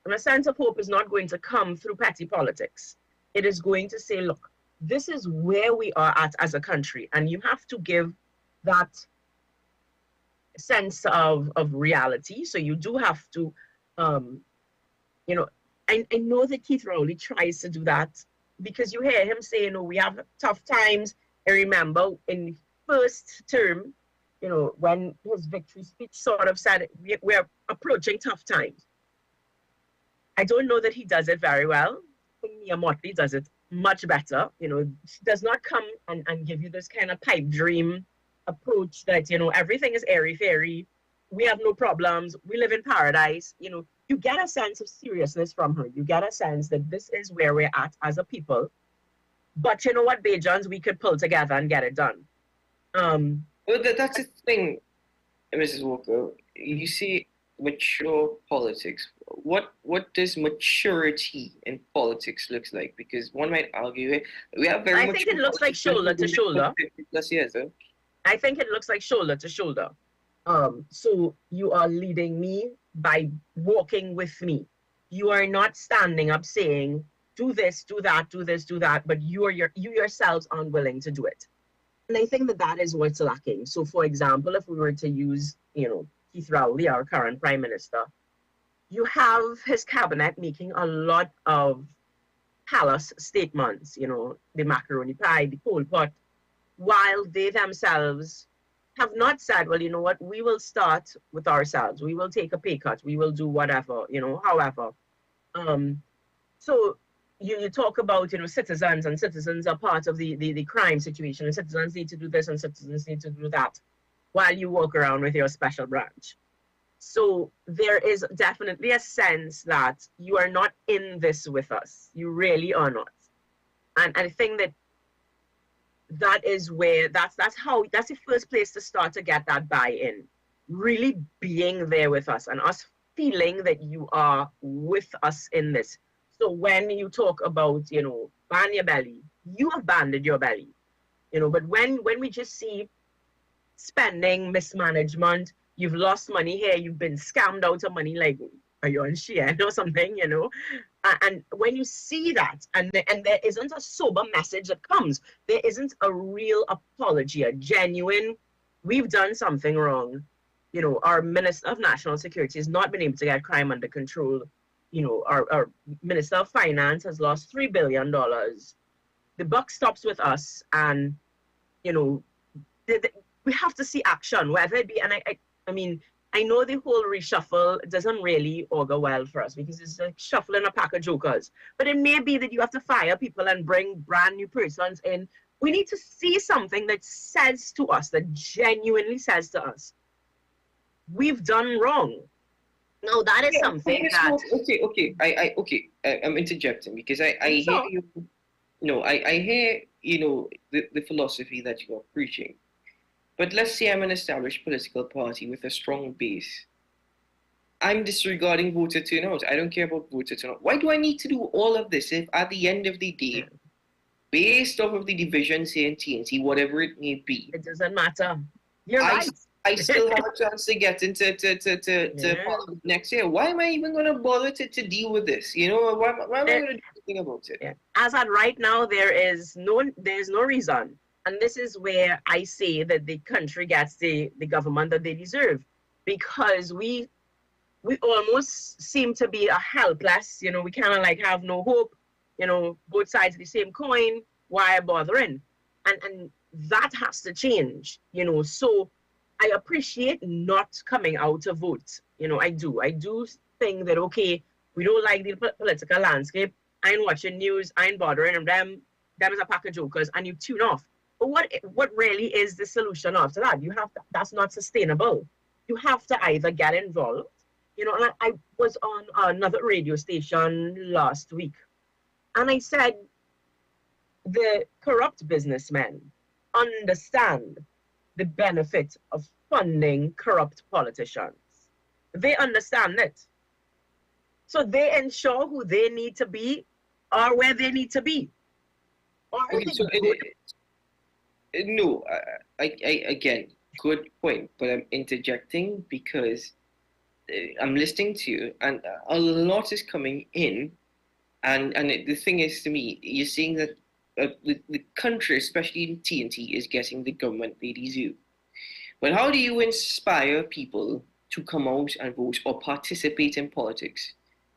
And a sense of hope is not going to come through petty politics. It is going to say, look, this is where we are at as a country. And you have to give that sense of reality. So you do have to, I know that Keith Rowley tries to do that, because you hear him say, we have tough times. I remember in the first term, when his victory speech sort of said, we're approaching tough times. I don't know that he does it very well. I think Mia Motley does it much better. She does not come and give you this kind of pipe dream approach that, everything is airy-fairy. We have no problems. We live in paradise. You get a sense of seriousness from her. You get a sense that this is where we're at as a people. But you know what, Bajans, we could pull together and get it done. Well, that's the thing, Mrs. Walker. You see mature politics. What does maturity in politics looks like? Because one might argue we have very much. I think it looks like shoulder to shoulder. 50+ years, huh? I think it looks like shoulder to shoulder. So you are leading me by walking with me. You are not standing up saying, do this, do that, do this, do that, but you yourselves aren't willing to do it. And I think that is what's lacking. So for example, if we were to use, Keith Rowley, our current prime minister, you have his cabinet making a lot of callous statements, the macaroni pie, the Pol Pot, while they themselves have not said, well, you know what, we will start with ourselves. We will take a pay cut. We will do whatever, however. So you talk about, citizens, and citizens are part of the crime situation, and citizens need to do this and citizens need to do that, while you walk around with your special branch. So there is definitely a sense that you are not in this with us. You really are not. And I think that is where, that's the first place to start to get that buy-in. Really being there with us and us feeling that you are with us in this. So when you talk about, ban your belly, you have banded your belly, but when we just see spending mismanagement, you've lost money here, you've been scammed out of money, like, are you on share or something, and when you see that, and there isn't a sober message that comes, there isn't a real apology, a genuine, we've done something wrong, our Minister of National Security has not been able to get crime under control, our Minister of Finance has lost $3 billion. The buck stops with us, and we have to see action, whether it be, and I mean, I know the whole reshuffle doesn't really augur well for us because it's like shuffling a pack of jokers. But it may be that you have to fire people and bring brand new persons in. We need to see something that says to us, that genuinely says to us, we've done wrong. Now that is something that... Okay. I'm interjecting because I hear you. No, I hear, the philosophy that you are preaching. But let's say I'm an established political party with a strong base. I'm disregarding voter turnout. I don't care about voter turnout. Why do I need to do all of this if at the end of the day, based off of the divisions here in TNT, whatever it may be, it doesn't matter. You're right. I still have a chance to get into Parliament next year. Why am I even going to bother to deal with this? Why am I going to do anything about it? Yeah. As at right now, there's no reason. And this is where I say that the country gets the government that they deserve, because we almost seem to be helpless. We kind of like have no hope. Both sides of the same coin. Why bothering? And that has to change. So I appreciate not coming out to vote. I do think that, okay, we don't like the political landscape. I ain't watching news. I ain't bothering them. Them is a pack of jokers, and you tune off. But what really is the solution after that? That's not sustainable. You have to either get involved, and I was on another radio station last week, and I said, the corrupt businessmen understand the benefit of funding corrupt politicians. They understand it. So they ensure who they need to be or where they need to be. No, again, good point, but I'm interjecting because I'm listening to you, and a lot is coming in, and the thing is, to me, you're seeing that the country, especially in TNT, is getting the government they deserve. But how do you inspire people to come out and vote or participate in politics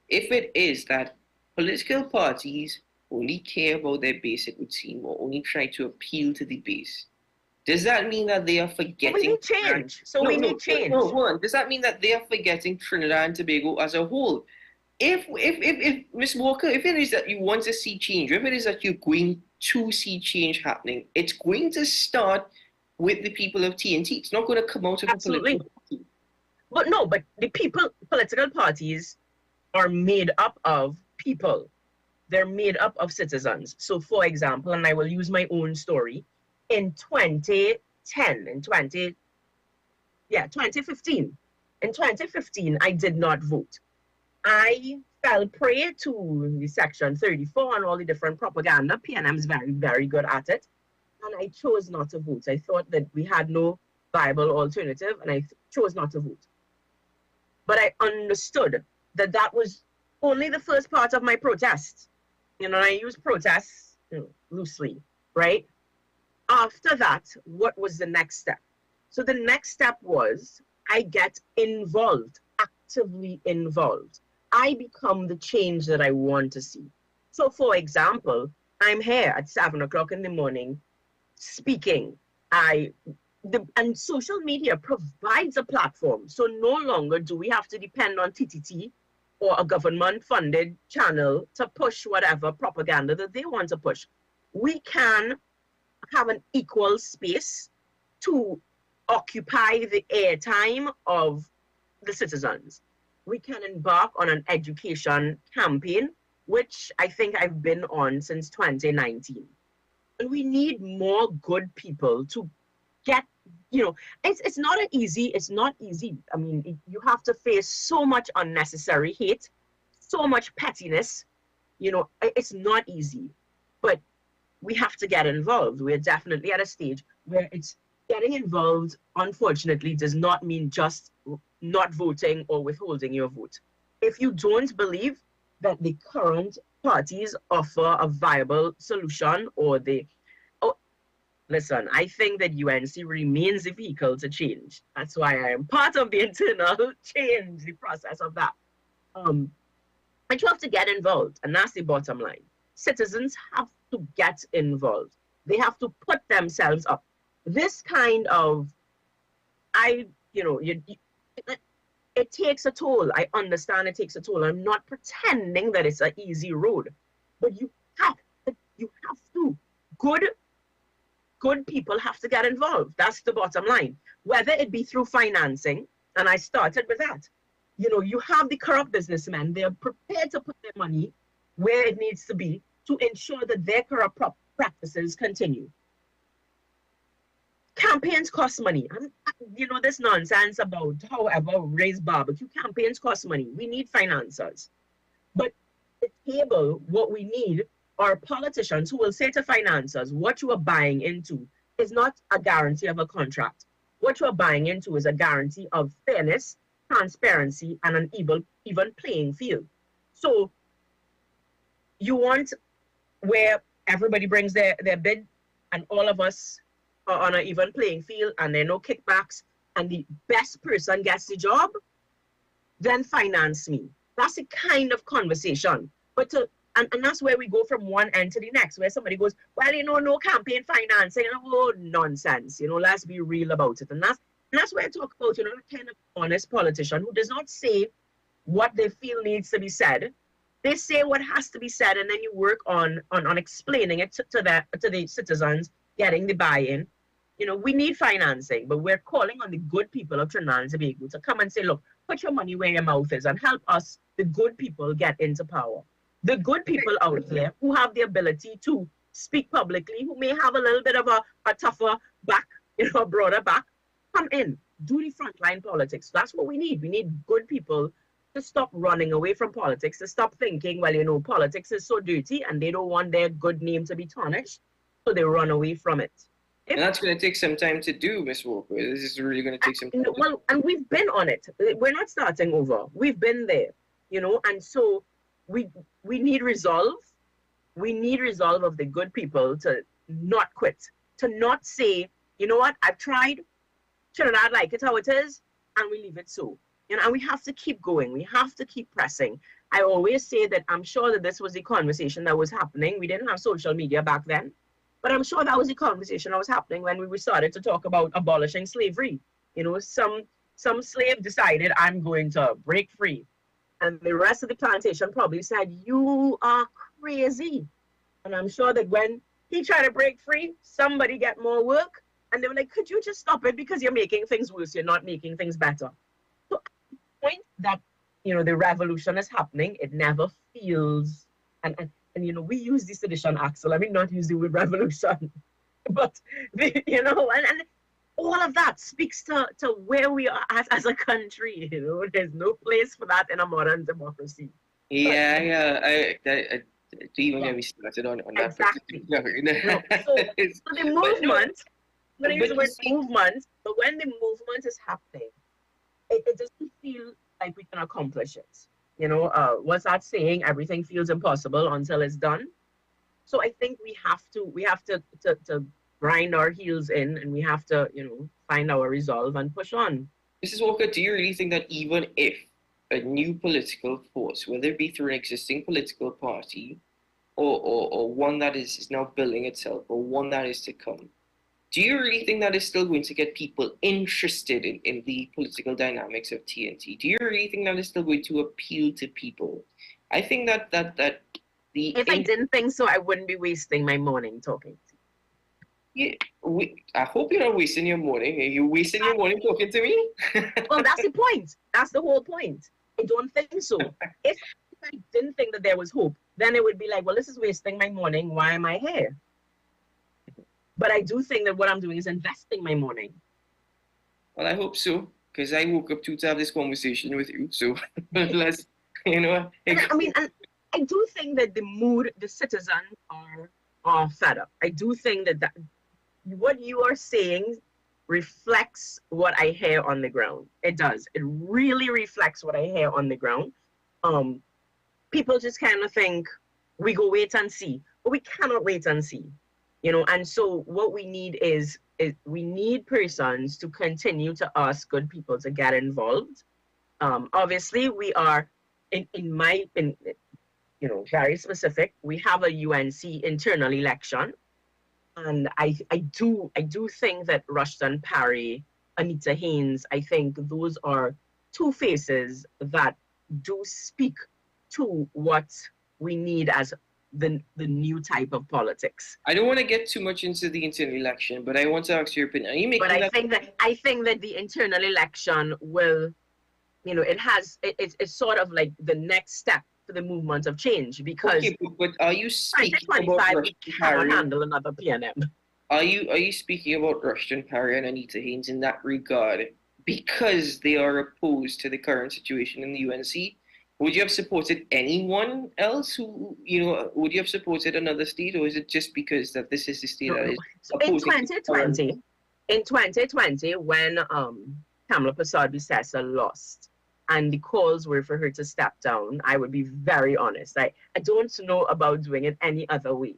if it is that political parties only care about their base, it would seem, or only try to appeal to the base? Does that mean that they are forgetting... We need change. We need change. No, hold on. Does that mean that they are forgetting Trinidad and Tobago as a whole? If Ms. Walker, if it is that you want to see change, if it is that you're going to see change happening, it's going to start with the people of TNT. It's not going to come out of a political party. But the political parties are made up of people. They're made up of citizens. So, for example, and I will use my own story, in 2015, I did not vote. I fell prey to the Section 34 and all the different propaganda. PNM is very, very good at it. And I chose not to vote. I thought that we had no viable alternative, and I chose not to vote. But I understood that that was only the first part of my protest. I use protests loosely, right? After that, what was the next step? So the next step was I get involved, actively involved. I become the change that I want to see. So for example, I'm here at 7 o'clock in the morning speaking. And social media provides a platform. So no longer do we have to depend on TTT or a government-funded channel to push whatever propaganda that they want to push. We can have an equal space to occupy the airtime of the citizens. We can embark on an education campaign, which I think I've been on since 2019. And we need more good people to get, it's not easy. I mean, you have to face so much unnecessary hate, so much pettiness. It's not easy, but we have to get involved. We're definitely at a stage where it's getting involved, unfortunately, does not mean just not voting or withholding your vote. If you don't believe that the current parties offer a viable solution listen, I think that UNC remains the vehicle to change. That's why I am part of the internal change, the process of that. But you have to get involved, and that's the bottom line. Citizens have to get involved. They have to put themselves up. This kind of, it takes a toll. I understand it takes a toll. I'm not pretending that it's an easy road, but you have to. Good people have to get involved. That's the bottom line. Whether it be through financing, and I started with that. You have the corrupt businessmen. They're prepared to put their money where it needs to be to ensure that their corrupt practices continue. Campaigns cost money. This nonsense about however raise barbecue. Campaigns cost money. We need financiers. But at the table, what we need are politicians who will say to financiers, what you are buying into is not a guarantee of a contract. What you are buying into is a guarantee of fairness, transparency, and an even playing field. So you want where everybody brings their bid and all of us are on an even playing field and there are no kickbacks and the best person gets the job, then finance me. That's the kind of conversation. And that's where we go from one end to the next, where somebody goes, well, no campaign financing. Oh, nonsense. Let's be real about it. And that's where I talk about, a kind of honest politician who does not say what they feel needs to be said. They say what has to be said, and then you work on explaining it to the citizens, getting the buy-in. We need financing, but we're calling on the good people of Trinidad and Tobago to come and say, look, put your money where your mouth is and help us, the good people, get into power. The good people out there who have the ability to speak publicly, who may have a little bit of a tougher back, a broader back, come in, do the frontline politics. That's what we need. We need good people to stop running away from politics, to stop thinking, well, politics is so dirty and they don't want their good name to be tarnished, so they run away from it. And that's going to take some time to do, Ms. Walker. This is really going to take some time. Well, and we've been on it. We're not starting over. We've been there, and so we need resolve. We need resolve of the good people to not quit, to not say, you know what, I've tried, Trinidad like it how it is, and we leave it so. And we have to keep going. We have to keep pressing. I always say that I'm sure that this was the conversation that was happening. We didn't have social media back then, but I'm sure that was the conversation that was happening when we started to talk about abolishing slavery. Some slave decided, I'm going to break free. And the rest of the plantation probably said, you are crazy. And I'm sure that when he tried to break free, somebody get more work. And they were like, could you just stop it? Because you're making things worse. You're not making things better. So at the point that, the revolution is happening, it never feels, and we use the Sedition Act, so let me not use the word revolution. But, and all of that speaks to where we are as a country. There's no place for that in a modern democracy. Yeah. I don't even get me started on that. Exactly. So the movement, but when the movement is happening, it doesn't feel like we can accomplish it. What's that saying? Everything feels impossible until it's done. So I think we have to grind our heels in, and we have to, find our resolve and push on. Mrs. Walker, do you really think that even if a new political force, whether it be through an existing political party or one that is now building itself or one that is to come, do you really think that is still going to get people interested in the political dynamics of TNT? Do you really think that is still going to appeal to people? I think that If I didn't think so, I wouldn't be wasting my morning talking to you. Yeah, I hope you're not wasting your morning. Are you wasting your morning talking to me? Well, that's the point. That's the whole point. I don't think so. If I didn't think that there was hope, then it would be like, well, this is wasting my morning. Why am I here? But I do think that what I'm doing is investing my morning. Well, I hope so, because I woke up to have this conversation with you. So let's, you know. I mean, and I do think that the citizens are fed up. I do think that what you are saying reflects what I hear on the ground. It does. It really reflects what I hear on the ground. People just kind of think we go wait and see, but we cannot wait and see, you know. And so what we need is we need persons to continue to ask good people to get involved. Obviously, we are in you know, very specific. We have a UNC internal election. And I do think that Rushton Parry, Anita Haynes, I think those are two faces that do speak to what we need as the new type of politics. I don't want to get too much into the internal election, but I want to ask your opinion. Are you making I think that the internal election will, you know, it's sort of like the next step for the movement of change, because but are you speaking about Rushton Parry? Handle another PNM. Are you speaking about Rushton Parry and Anita Haynes in that regard because they are opposed to the current situation in the UNC? Would you have supported anyone else who, you know, would you have supported another state, or is it just because that this is the state that is opposing? In 2020, when Kamala Prasad-Bissessar lost, and the calls were for her to step down, I would be very honest. I don't know about doing it any other way.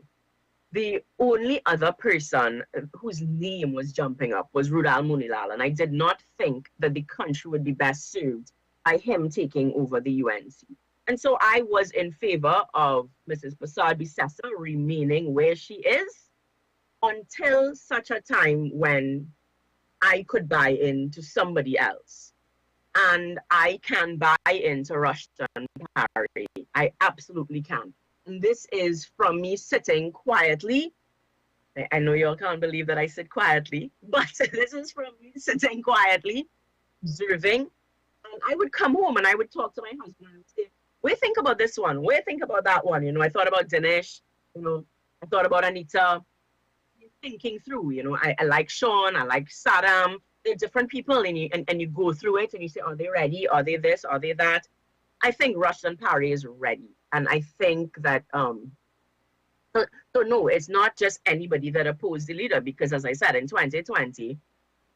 The only other person whose name was jumping up was Rudal Munilal, and I did not think that the country would be best served by him taking over the UNC. And so I was in favor of Mrs. Prasad-Bissessar remaining where she is until such a time when I could buy into somebody else. And I can buy into Rushton Parry. I absolutely can. And this is from me sitting quietly. I know y'all can't believe that I sit quietly, but this is from me sitting quietly, observing. And I would come home and I would talk to my husband and say, what do you think about this one? What do you think about that one? You know, I thought about Dinesh, you know, I thought about Anita. Thinking through, you know, I like Sean, I like Saddam. They're different people, and you go through it and you say, are they ready? Are they this? Are they that? I think Rushton Parry is ready. And I think that, so no, it's not just anybody that opposed the leader, because as I said, in 2020,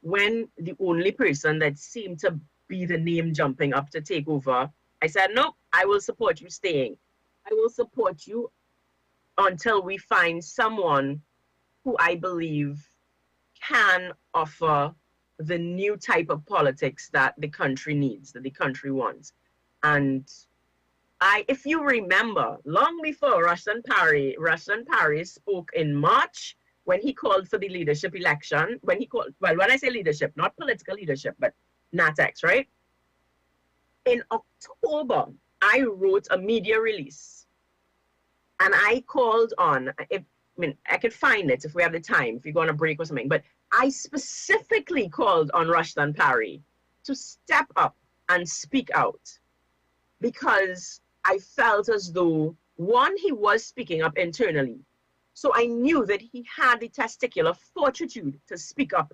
when the only person that seemed to be the name jumping up to take over, I said, no, I will support you staying. I will support you until we find someone who I believe can offer the new type of politics that the country needs, that the country wants. And if you remember, long before Rushton Parry spoke in March when he called for the leadership election, when I say leadership, not political leadership, but NATEX, right? In October, I wrote a media release and I called on, I could find it if we have the time, if you're going to break or something, but I specifically called on Rushton Parry to step up and speak out, because I felt as though, one, he was speaking up internally. So I knew that he had the testicular fortitude to speak up,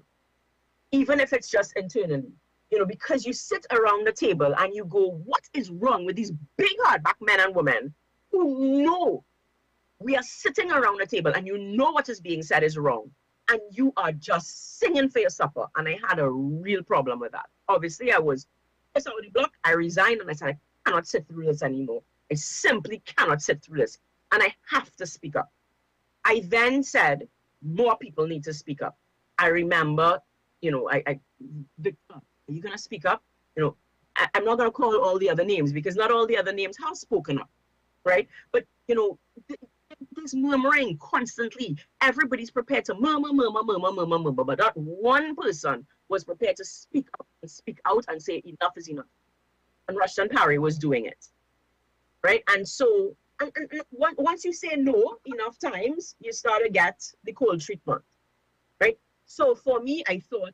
even if it's just internally. You know, because you sit around the table and you go, what is wrong with these big hardback men and women who know we are sitting around the table and you know what is being said is wrong, and you are just singing for your supper? And I had a real problem with that. Obviously, I was pissed out of the block. I resigned and I said, I cannot sit through this anymore. I simply cannot sit through this. And I have to speak up. I then said, more people need to speak up. I remember, you know, Victor, are you going to speak up? You know, I'm not going to call all the other names because not all the other names have spoken up, right? But, you know, there's murmuring constantly. Everybody's prepared to murmur, but not one person was prepared to speak up and speak out and say enough is enough. And Rushton Parry was doing it, right? And so, and once you say no enough times, you start to get the cold treatment. So for me, I thought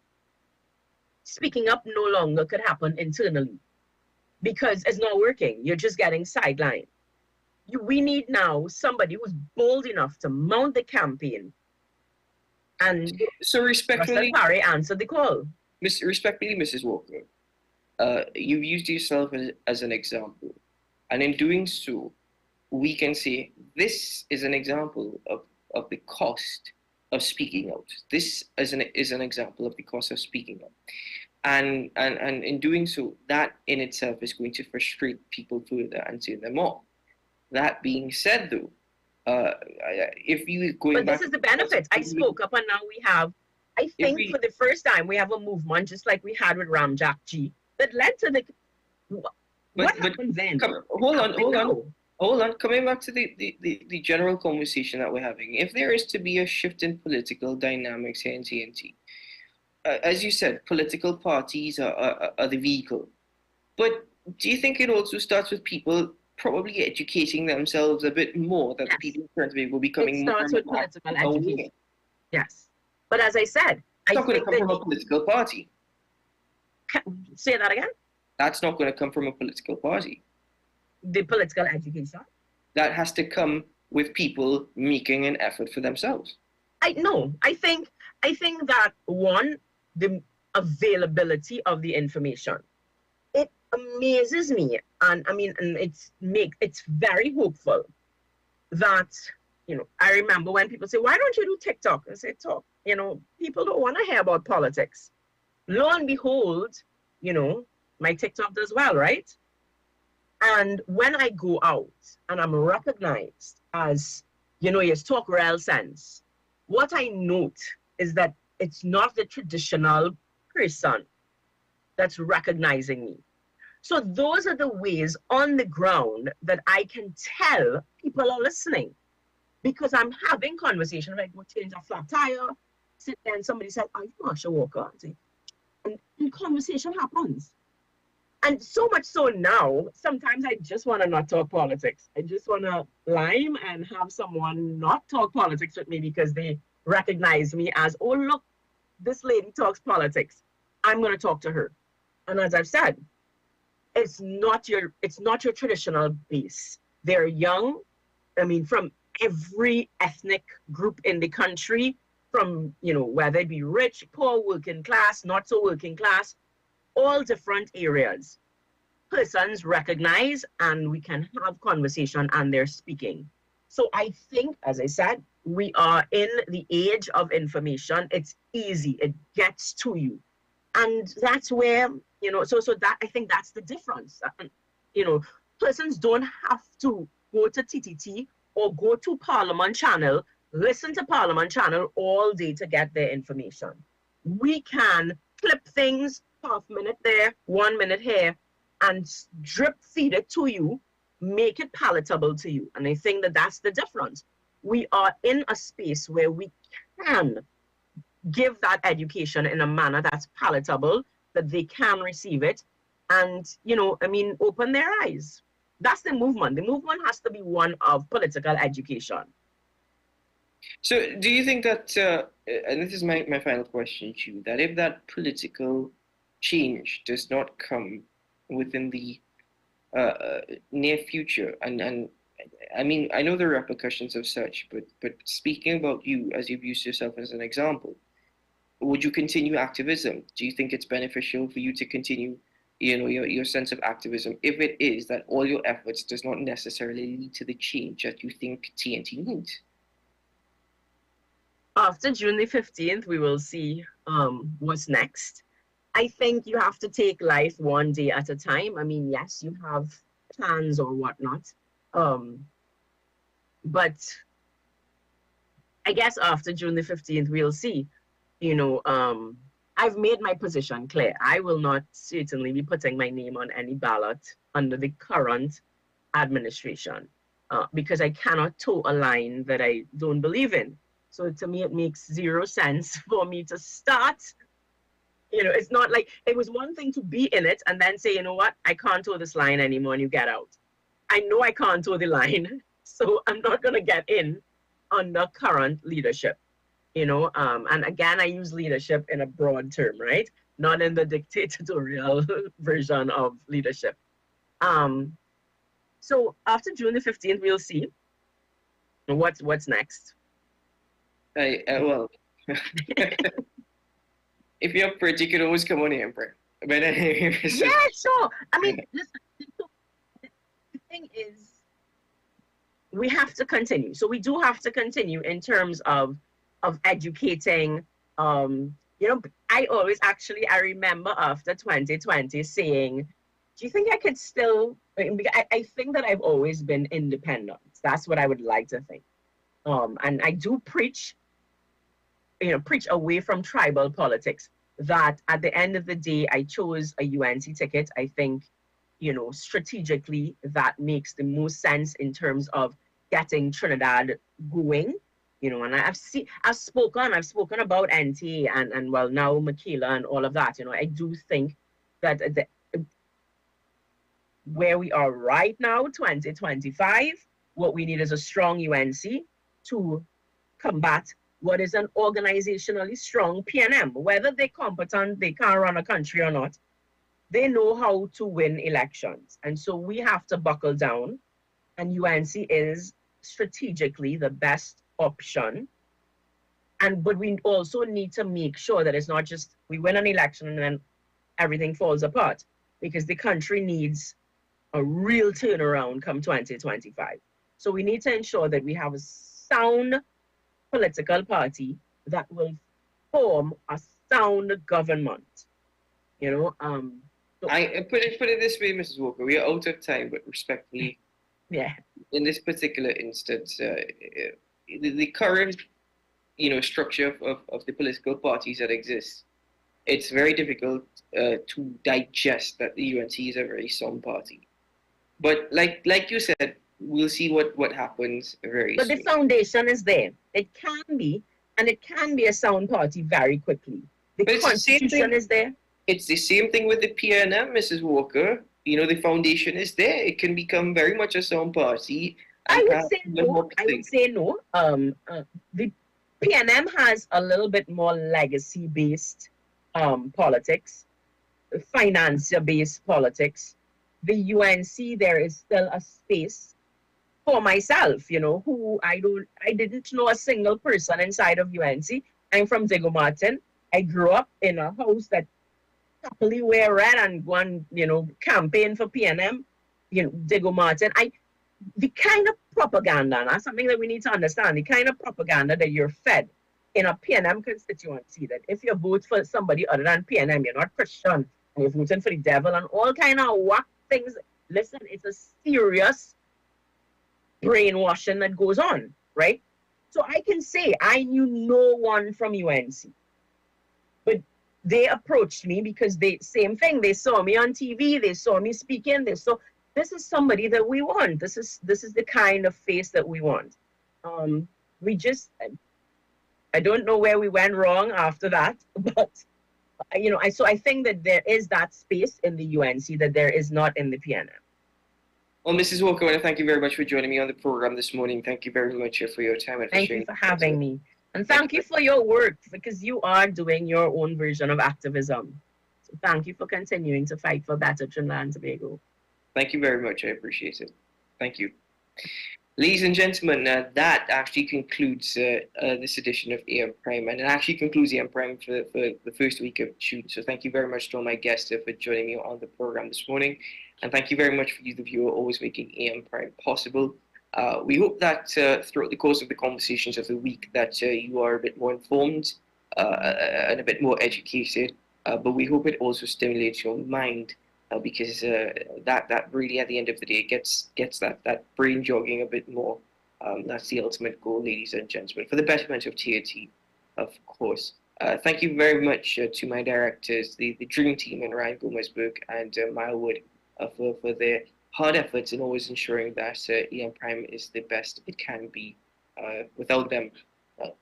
speaking up no longer could happen internally because it's not working. You're just getting sidelined. We need now somebody who's bold enough to mount the campaign. And so respectfully, Parry answered the call. Respectfully, Mrs. Walker, you've used yourself as an example. And in doing so, we can say this is an example of the cost of speaking out. This is an example of the cost of speaking out. And in doing so, that in itself is going to frustrate people further and turn them off. That being said, though, if you going but back, this is the benefit. I spoke up, and now we have. I think for the first time we have a movement, just like we had with Ramjack G, that led to the. What happened then? Hold on. Coming back to the general conversation that we're having, if there is to be a shift in political dynamics here in TNT, as you said, political parties are the vehicle. But do you think it also starts with people probably educating themselves a bit more, that the people in front of it will be becoming more? It starts with political education. Yes. But as I said, it's not going to come from a political party. Say that again? That's not going to come from a political party. The political education? That has to come with people making an effort for themselves. I think that one, the availability of the information. It amazes me, and I mean, and it's very hopeful that, you know, I remember when people say, why don't you do TikTok? I say, talk. You know, people don't want to hear about politics. Lo and behold, you know, my TikTok does well, right? And when I go out and I'm recognized as, you know, yes, talk real sense, what I note is that it's not the traditional person that's recognizing me. So those are the ways on the ground that I can tell people are listening, because I'm having conversation, like, go change a flat tire, sit there and somebody said, are you Marsha Walker? And conversation happens. And so much so now, sometimes I just want to not talk politics. I just want to lime and have someone not talk politics with me because they recognize me as, oh, look, this lady talks politics. I'm going to talk to her. And as I've said, it's not your traditional base. They're young. I mean, from every ethnic group in the country, from, you know, whether it be rich, poor, working class, not so working class, all different areas. Persons recognize, and we can have conversation, and they're speaking. So I think, as I said, we are in the age of information. It's easy. It gets to you. And that's where, you know, so that, I think that's the difference. You know, persons don't have to go to TTT or go to Parliament channel, listen to Parliament channel all day to get their information. We can clip things, half minute there, 1 minute here, and drip feed it to you, make it palatable to you. And I think that that's the difference. We are in a space where we can give that education in a manner that's palatable, that they can receive it, and, you know, I mean, open their eyes. That's the movement. The movement has to be one of political education. So do you think that, and this is my final question to you, that if that political change does not come within the near future, and I mean, I know the repercussions of such, but speaking about you, as you've used yourself as an example, would you continue activism? Do you think it's beneficial for you to continue, you know, your sense of activism, if it is that all your efforts does not necessarily lead to the change that you think TNT needs? After June the 15th, we will see what's next. I think you have to take life one day at a time. I mean, yes, you have plans or whatnot. But I guess after June the 15th, we'll see. You know, I've made my position clear. I will not certainly be putting my name on any ballot under the current administration because I cannot toe a line that I don't believe in. So to me, it makes zero sense for me to start. You know, it's not like, it was one thing to be in it and then say, you know what, I can't toe this line anymore, and you get out. I know I can't toe the line, so I'm not going to get in under current leadership. And again, I use leadership in a broad term, right? Not in the dictatorial version of leadership. So after June the 15th, we'll see what's next. Well, if you're pretty, you could always come on here, Brent. But yeah, sure. I mean, listen, the thing is, we have to continue. So we do have to continue in terms of educating. I remember after 2020 saying, do you think I could still, I think that I've always been independent. That's what I would like to think. And I do preach away from tribal politics, that at the end of the day, I chose a UNC ticket. I think, strategically, that makes the most sense in terms of getting Trinidad going. And I've spoken about NT and well, now Makila and all of that. I do think that where we are right now, 2025, what we need is a strong UNC to combat what is an organizationally strong PNM. Whether they're competent, they can run a country or not, they know how to win elections. And so we have to buckle down, and UNC is strategically the best option. But we also need to make sure that it's not just we win an election and then everything falls apart, because the country needs a real turnaround come 2025. So we need to ensure that we have a sound political party that will form a sound government. I put it this way, Mrs. Walker. We are out of time, but respectfully, yeah. In this particular instance, the current, structure of the political parties that exist, it's very difficult to digest that the UNC is a very sound party. But like you said, we'll see what happens very soon. But the foundation is there. It can be, and it can be a sound party very quickly. The constitution is there. It's the same thing with the PNM, Mrs. Walker. The foundation is there. It can become very much a sound party. I would say no. The PNM has a little bit more legacy-based politics, financier-based politics. The UNC, there is still a space for myself, who I didn't know a single person inside of UNC. I'm from Diego Martin. I grew up in a house that happily wear red and go and, campaign for PNM, Diego Martin. The kind of propaganda, and that's something that we need to understand, the kind of propaganda that you're fed in a PNM constituency, that if you vote for somebody other than PNM, you're not Christian, and you're voting for the devil and all kind of whack things. Listen, it's a serious brainwashing that goes on, right? So I can say I knew no one from UNC, but they approached me because same thing. They saw me on TV, they saw me speaking, this is somebody that we want. This is the kind of face that we want. I don't know where we went wrong after that, but I think that there is that space in the UNC that there is not in the PNM. Well, Mrs. Walker, I want to thank you very much for joining me on the program this morning. Thank you very much for your time. And thank you for having me. And thank you for your work, because you are doing your own version of activism. So thank you for continuing to fight for better Trinidad and Tobago. Thank you very much. I appreciate it. Thank you. Ladies and gentlemen, that actually concludes this edition of AM Prime, and it actually concludes AM Prime for the first week of June. So thank you very much to all my guests for joining me on the program this morning, and thank you very much for you, the viewer, always making AM Prime possible. We hope that throughout the course of the conversations of the week that you are a bit more informed and a bit more educated, but we hope it also stimulates your mind. Because that really, at the end of the day, gets that brain jogging a bit more. That's the ultimate goal, ladies and gentlemen, for the betterment of TNT, of course. Thank you very much to my directors, the dream team, and Ryan Gomezberg and Maya Wood for their hard efforts in always ensuring that EM Prime is the best it can be. Without them,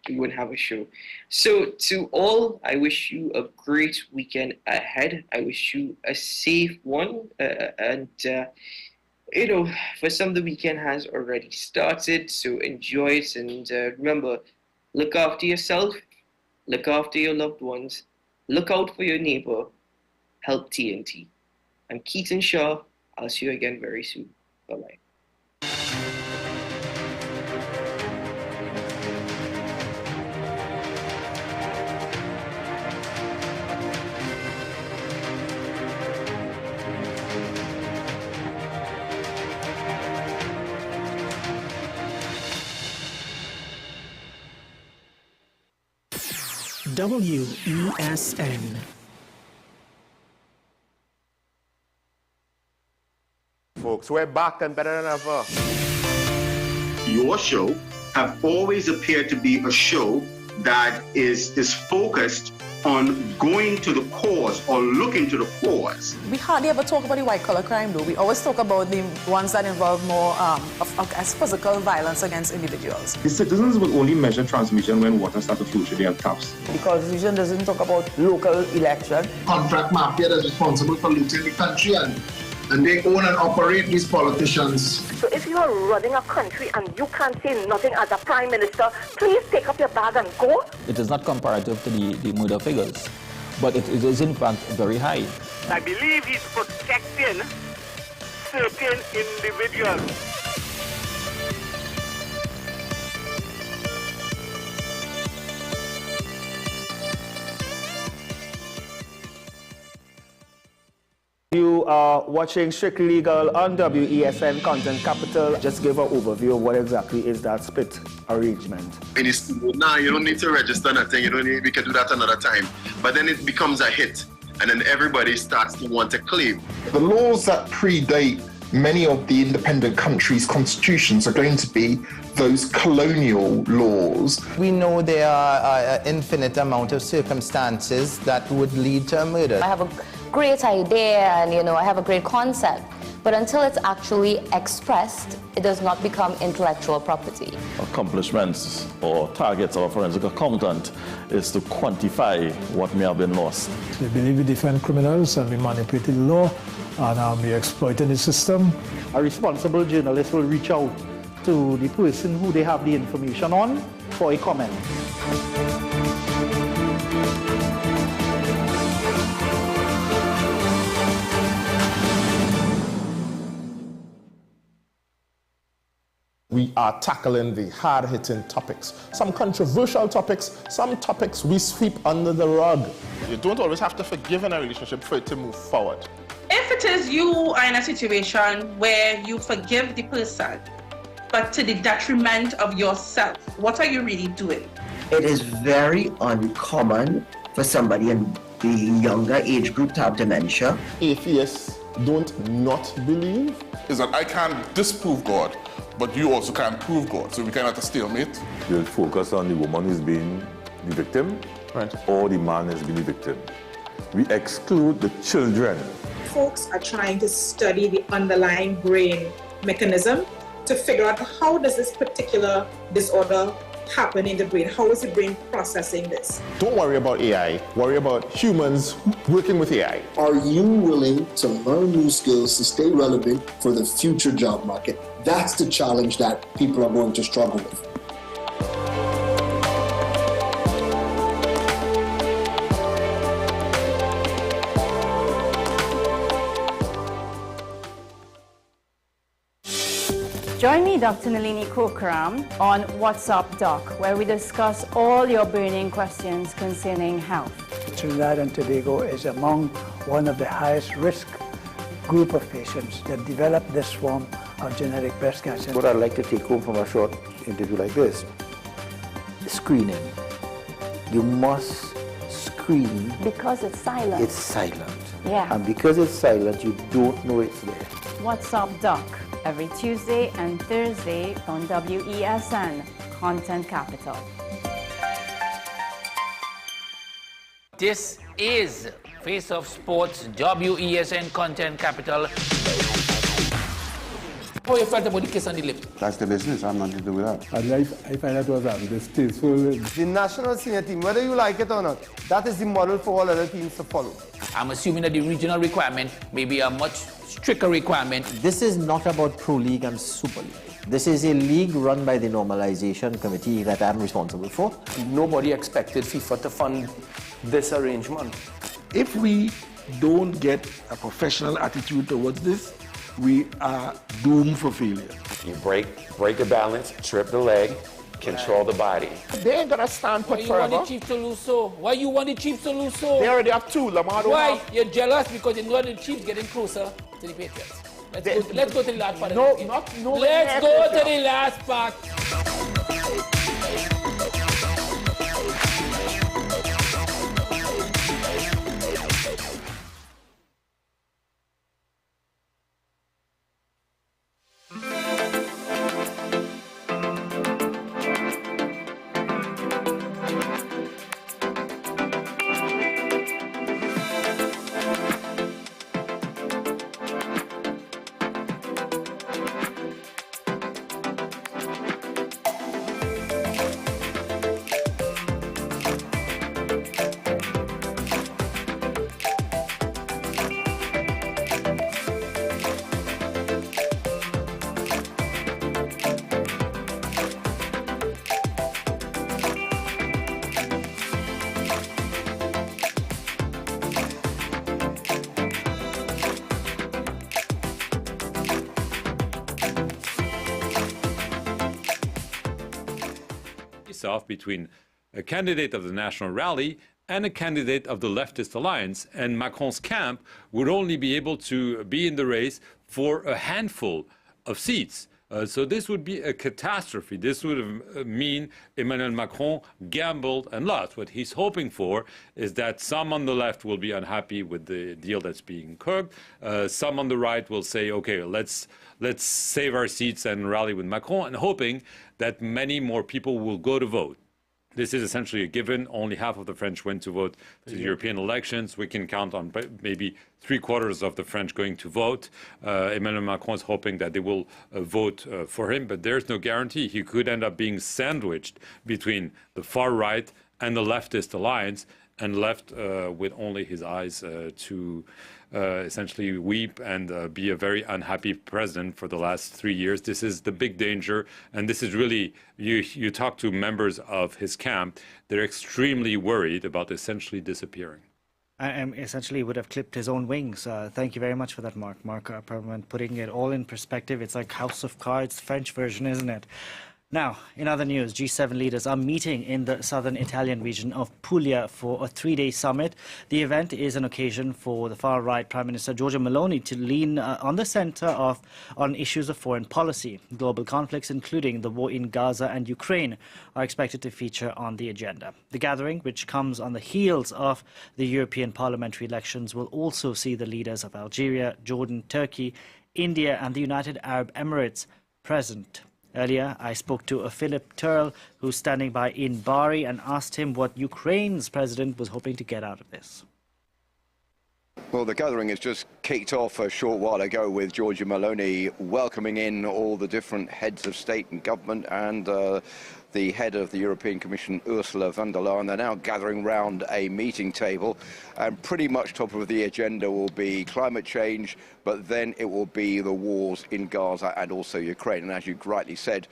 we wouldn't have a show. So to all, I wish you a great weekend ahead. I wish you a safe one. And for some, the weekend has already started, so enjoy it. And remember, Look after yourself, look after your loved ones, look out for your neighbor, help TNT. I'm Keaton Shaw. I'll see you again very soon. Bye-bye. WESN. Folks, we're back and better than ever. Your show have always appeared to be a show that is focused on going to the cause or looking to the cause. We hardly ever talk about the white-collar crime, though. We always talk about the ones that involve more as physical violence against individuals. The citizens will only measure transmission when water starts to flow through their taps. The Constitution doesn't talk about local election. Contract mafia that's responsible for looting the country and they own and operate these politicians. So if you are running a country and you can't say nothing as a prime minister, please take up your bag and go. It is not comparative to the murder figures, but it is in fact very high. I believe he's protecting certain individuals. You are watching Strictly Legal on WESN Content Capital. Just give an overview of what exactly is that split arrangement. Nah, you don't need to register nothing. We can do that another time. But then it becomes a hit, and then everybody starts to want to claim. The laws that predate many of the independent countries' constitutions are going to be those colonial laws. We know there are an infinite amount of circumstances that would lead to a murder. I have a great idea and I have a great concept, but until it's actually expressed, it does not become intellectual property. Accomplishments or targets of a forensic accountant is to quantify what may have been lost. They believe we defend criminals and we manipulated the law and we exploited the system. A responsible journalist will reach out to the person who they have the information on for a comment. We are tackling the hard-hitting topics, some controversial topics, some topics we sweep under the rug. You don't always have to forgive in a relationship for it to move forward. If it is you are in a situation where you forgive the person, but to the detriment of yourself, what are you really doing? It is very uncommon for somebody in the younger age group to have dementia. Atheists don't not believe. Is that I can't disprove God, but you also can't prove God, so we kind of have a stalemate. We'll focus on the woman who's being the victim, right, or the man who's being the victim. We exclude the children. Folks are trying to study the underlying brain mechanism to figure out how does this particular disorder happen in the brain? How is the brain processing this? Don't worry about AI, worry about humans working with AI. Are you willing to learn new skills to stay relevant for the future job market? That's the challenge that people are going to struggle with. Join me, Dr. Nalini Kokram, on What's Up Doc, where we discuss all your burning questions concerning health. Trinidad and Tobago is among one of the highest risk group of patients that develop this form of genetic breast cancer. What I'd like to take home from a short interview like this, screening. You must screen. Because it's silent. It's silent. Yeah. And because it's silent, you don't know it's there. What's Up Doc, every Tuesday and Thursday on WESN, Content Capital. This is Face of Sports, WESN Content Capital. How you felt about the kiss on the lip? That's the business. I'm not to do with that. I find that was distasteful. The national senior team, whether you like it or not, that is the model for all other teams to follow. I'm assuming that the regional requirement may be a much stricter requirement. This is not about Pro League and Super League. This is a league run by the Normalization Committee that I'm responsible for. Nobody expected FIFA to fund this arrangement. If we don't get a professional attitude towards this, we are doomed for failure. You break the balance, trip the leg, control the body. They ain't gonna stand put forever. Why you want the Chiefs to lose so? Why you want the Chiefs to lose so? They already have two. Lamar don't Why? have. You're jealous because you know the Chiefs getting closer to the Patriots. Let's go to the last part. No, of the game. no. Let's go to the last part. Off between a candidate of the National Rally and a candidate of the Leftist Alliance, and Macron's camp would only be able to be in the race for a handful of seats. So this would be a catastrophe. This would mean Emmanuel Macron gambled and lost. What he's hoping for is that some on the left will be unhappy with the deal that's being cooked. Some on the right will say, okay, let's save our seats and rally with Macron, and hoping that many more people will go to vote. This is essentially a given. Only half of the French went to vote to the European elections. We can count on maybe 3/4 of the French going to vote. Emmanuel Macron is hoping that they will vote for him, but there's no guarantee. He could end up being sandwiched between the far right and the leftist alliance, and left with only his eyes to essentially weep and be a very unhappy president for the last 3 years. This is the big danger, and this is really, you talk to members of his camp, they're extremely worried about essentially disappearing. Essentially would have clipped his own wings. Thank you very much for that, Mark. Mark, putting it all in perspective, it's like House of Cards, French version, isn't it? Now, in other news, G7 leaders are meeting in the southern Italian region of Puglia for a 3-day summit. The event is an occasion for the far-right Prime Minister Giorgia Meloni to lean on the centre on issues of foreign policy. Global conflicts, including the war in Gaza and Ukraine, are expected to feature on the agenda. The gathering, which comes on the heels of the European parliamentary elections, will also see the leaders of Algeria, Jordan, Turkey, India and the United Arab Emirates present. Earlier, I spoke to a Philip Turl, who's standing by in Bari, and asked him what Ukraine's president was hoping to get out of this. Well, the gathering has just kicked off a short while ago with Giorgia Meloni welcoming in all the different heads of state and government and the head of the European Commission, Ursula von der Leyen. They're now gathering round a meeting table, and pretty much top of the agenda will be climate change, but then it will be the wars in Gaza and also Ukraine. And as you rightly said,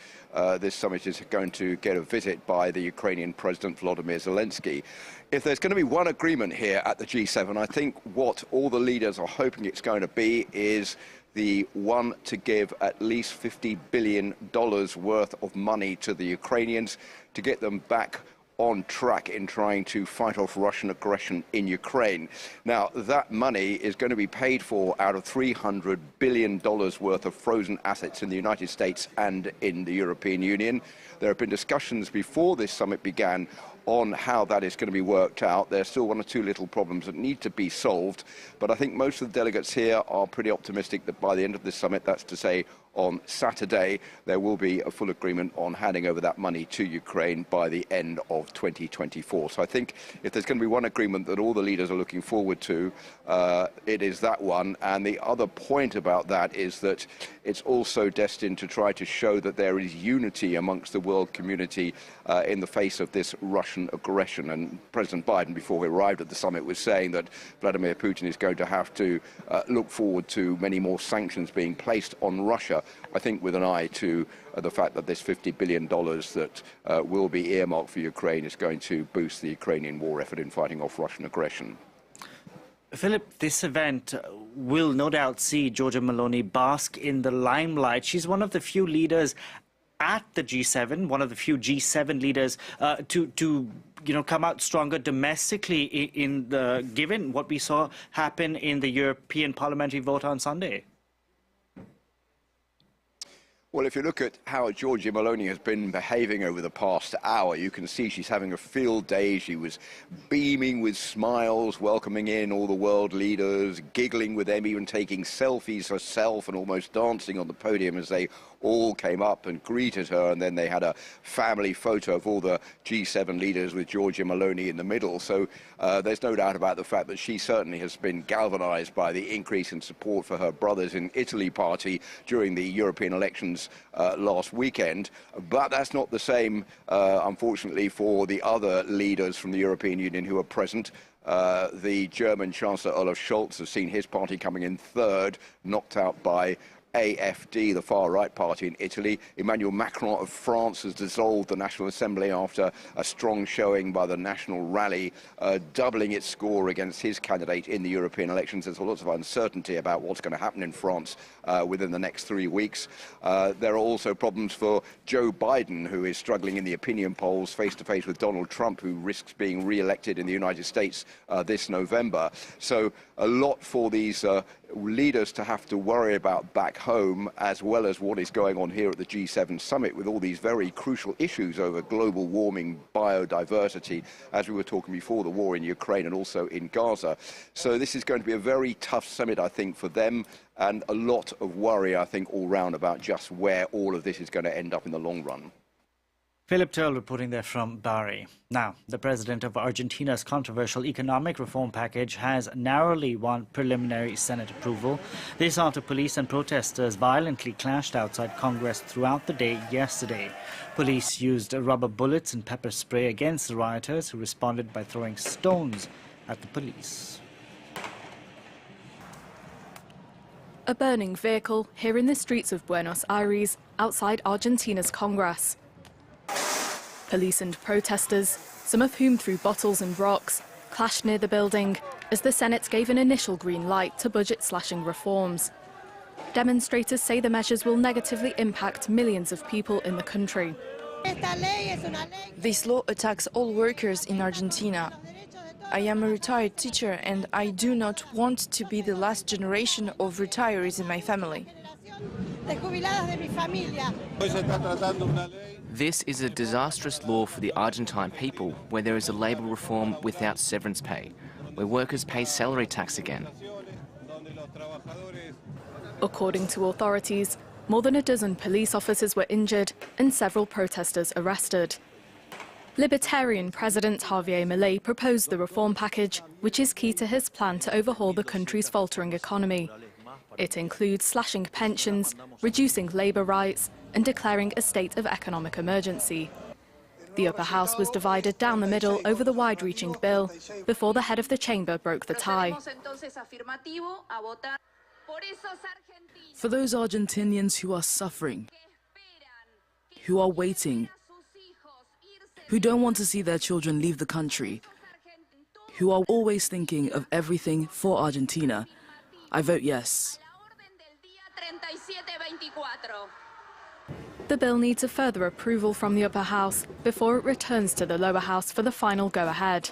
this summit is going to get a visit by the Ukrainian President Volodymyr Zelensky. If there's going to be one agreement here at the G7, I think what all the leaders are hoping it's going to be is the one to give at least $50 billion worth of money to the Ukrainians to get them back on track in trying to fight off Russian aggression in Ukraine. Now, that money is going to be paid for out of $300 billion worth of frozen assets in the United States and in the European Union. There have been discussions before this summit began on how that is going to be worked out. There's still one or two little problems that need to be solved, but I think most of the delegates here are pretty optimistic that by the end of this summit, that's to say on Saturday, there will be a full agreement on handing over that money to Ukraine by the end of 2024. So I think if there's going to be one agreement that all the leaders are looking forward to, it is that one. And the other point about that is that it's also destined to try to show that there is unity amongst the world community in the face of this Russian Russian aggression. And President Biden, before he arrived at the summit, was saying that Vladimir Putin is going to have to look forward to many more sanctions being placed on Russia, I think with an eye to the fact that this $50 billion that will be earmarked for Ukraine is going to boost the Ukrainian war effort in fighting off Russian aggression. Philip, this event will no doubt see Giorgia Meloni bask in the limelight. She's one of the few leaders at the G7, one of the few G7 leaders to come out stronger domestically given what we saw happen in the European parliamentary vote on Sunday. Well, if you look at how Giorgia Meloni has been behaving over the past hour, you can see she's having a field day. She was beaming with smiles, welcoming in all the world leaders, giggling with them, even taking selfies herself and almost dancing on the podium as they all came up and greeted her. And then they had a family photo of all the G7 leaders with Giorgia Meloni in the middle. So there's no doubt about the fact that she certainly has been galvanized by the increase in support for her Brothers in Italy party during the European elections last weekend. But that's not the same, unfortunately, for the other leaders from the European Union who are present. The German Chancellor Olaf Scholz has seen his party coming in third, knocked out by AfD, the far-right party in Italy. Emmanuel Macron of France has dissolved the National Assembly after a strong showing by the National Rally, doubling its score against his candidate in the European elections. There's lots of uncertainty about what's going to happen in France within the next 3 weeks. There are also problems for Joe Biden, who is struggling in the opinion polls face-to-face with Donald Trump, who risks being re-elected in the United States this November. So a lot for these leaders to have to worry about back home, as well as what is going on here at the G7 summit with all these very crucial issues over global warming, biodiversity, as we were talking before, the war in Ukraine and also in Gaza. So this is going to be a very tough summit, I think, for them, and a lot of worry, I think, all round about just where all of this is going to end up in the long run. Philip Turl reporting there from Bari. Now, the president of Argentina's controversial economic reform package has narrowly won preliminary Senate approval. This after police and protesters violently clashed outside Congress throughout the day yesterday. Police used rubber bullets and pepper spray against the rioters, who responded by throwing stones at the police. A burning vehicle here in the streets of Buenos Aires, outside Argentina's Congress. Police and protesters, some of whom threw bottles and rocks, clashed near the building as the Senate gave an initial green light to budget-slashing reforms. Demonstrators say the measures will negatively impact millions of people in the country. This law attacks all workers in Argentina. I am a retired teacher and I do not want to be the last generation of retirees in my family. This is a disastrous law for the Argentine people, where there is a labour reform without severance pay, where workers pay salary tax again. According to authorities, more than a dozen police officers were injured and several protesters arrested. Libertarian President Javier Milei proposed the reform package, which is key to his plan to overhaul the country's faltering economy. It includes slashing pensions, reducing labour rights, and declaring a state of economic emergency. The upper house was divided down the middle over the wide-reaching bill before the head of the chamber broke the tie. For those Argentinians who are suffering, who are waiting, who don't want to see their children leave the country, who are always thinking of everything for Argentina, I vote yes. The bill needs a further approval from the upper house before it returns to the lower house for the final go-ahead.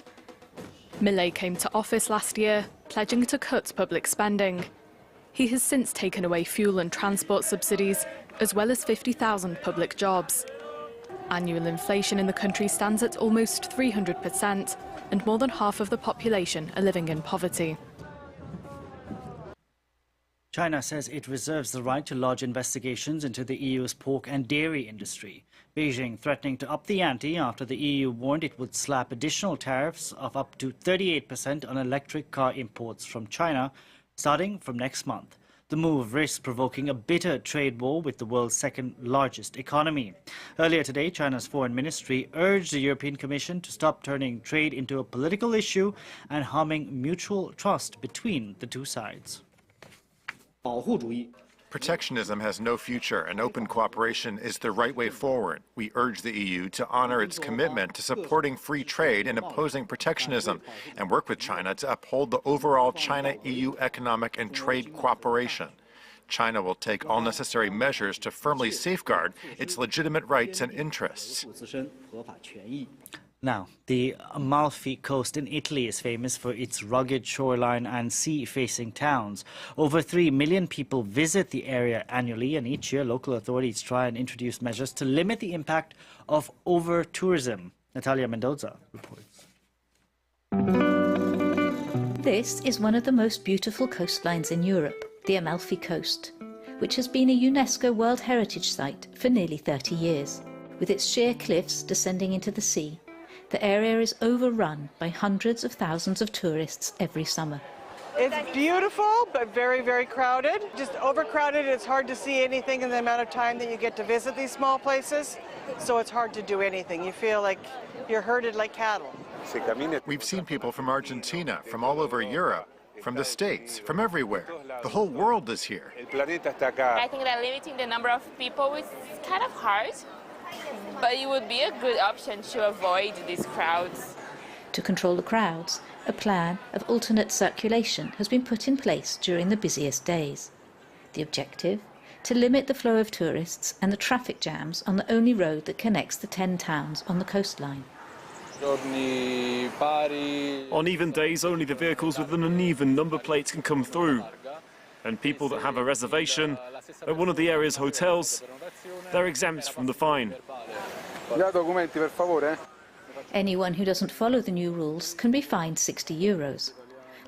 Milei came to office last year, pledging to cut public spending. He has since taken away fuel and transport subsidies, as well as 50,000 public jobs. Annual inflation in the country stands at almost 300%, and more than half of the population are living in poverty. China says it reserves the right to lodge investigations into the EU's pork and dairy industry. Beijing threatening to up the ante after the EU warned it would slap additional tariffs of up to 38% on electric car imports from China, starting from next month. The move risks provoking a bitter trade war with the world's second largest economy. Earlier today, China's foreign ministry urged the European Commission to stop turning trade into a political issue and harming mutual trust between the two sides. Protectionism has no future, and open cooperation is the right way forward. We urge the EU to honor its commitment to supporting free trade and opposing protectionism, and work with China to uphold the overall China-EU economic and trade cooperation. China will take all necessary measures to firmly safeguard its legitimate rights and interests. Now, the Amalfi Coast in Italy is famous for its rugged shoreline and sea-facing towns. Over 3 million people visit the area annually, and each year local authorities try and introduce measures to limit the impact of over-tourism. Natalia Mendoza reports. This is one of the most beautiful coastlines in Europe, the Amalfi Coast, which has been a UNESCO World Heritage Site for nearly 30 years. With its sheer cliffs descending into the sea, the area is overrun by hundreds of thousands of tourists every summer. It's beautiful, but very, very crowded. Just overcrowded, it's hard to see anything in the amount of time that you get to visit these small places. So it's hard to do anything. You feel like you're herded like cattle. We've seen people from Argentina, from all over Europe, from the States, from everywhere. The whole world is here. I think that limiting the number of people is kind of hard. But it would be a good option to avoid these crowds. To control the crowds, a plan of alternate circulation has been put in place during the busiest days. The objective? To limit the flow of tourists and the traffic jams on the only road that connects the 10 towns on the coastline. On even days, only the vehicles with an uneven number plates can come through. And people that have a reservation at one of the area's hotels, they're exempt from the fine. Anyone who doesn't follow the new rules can be fined €60,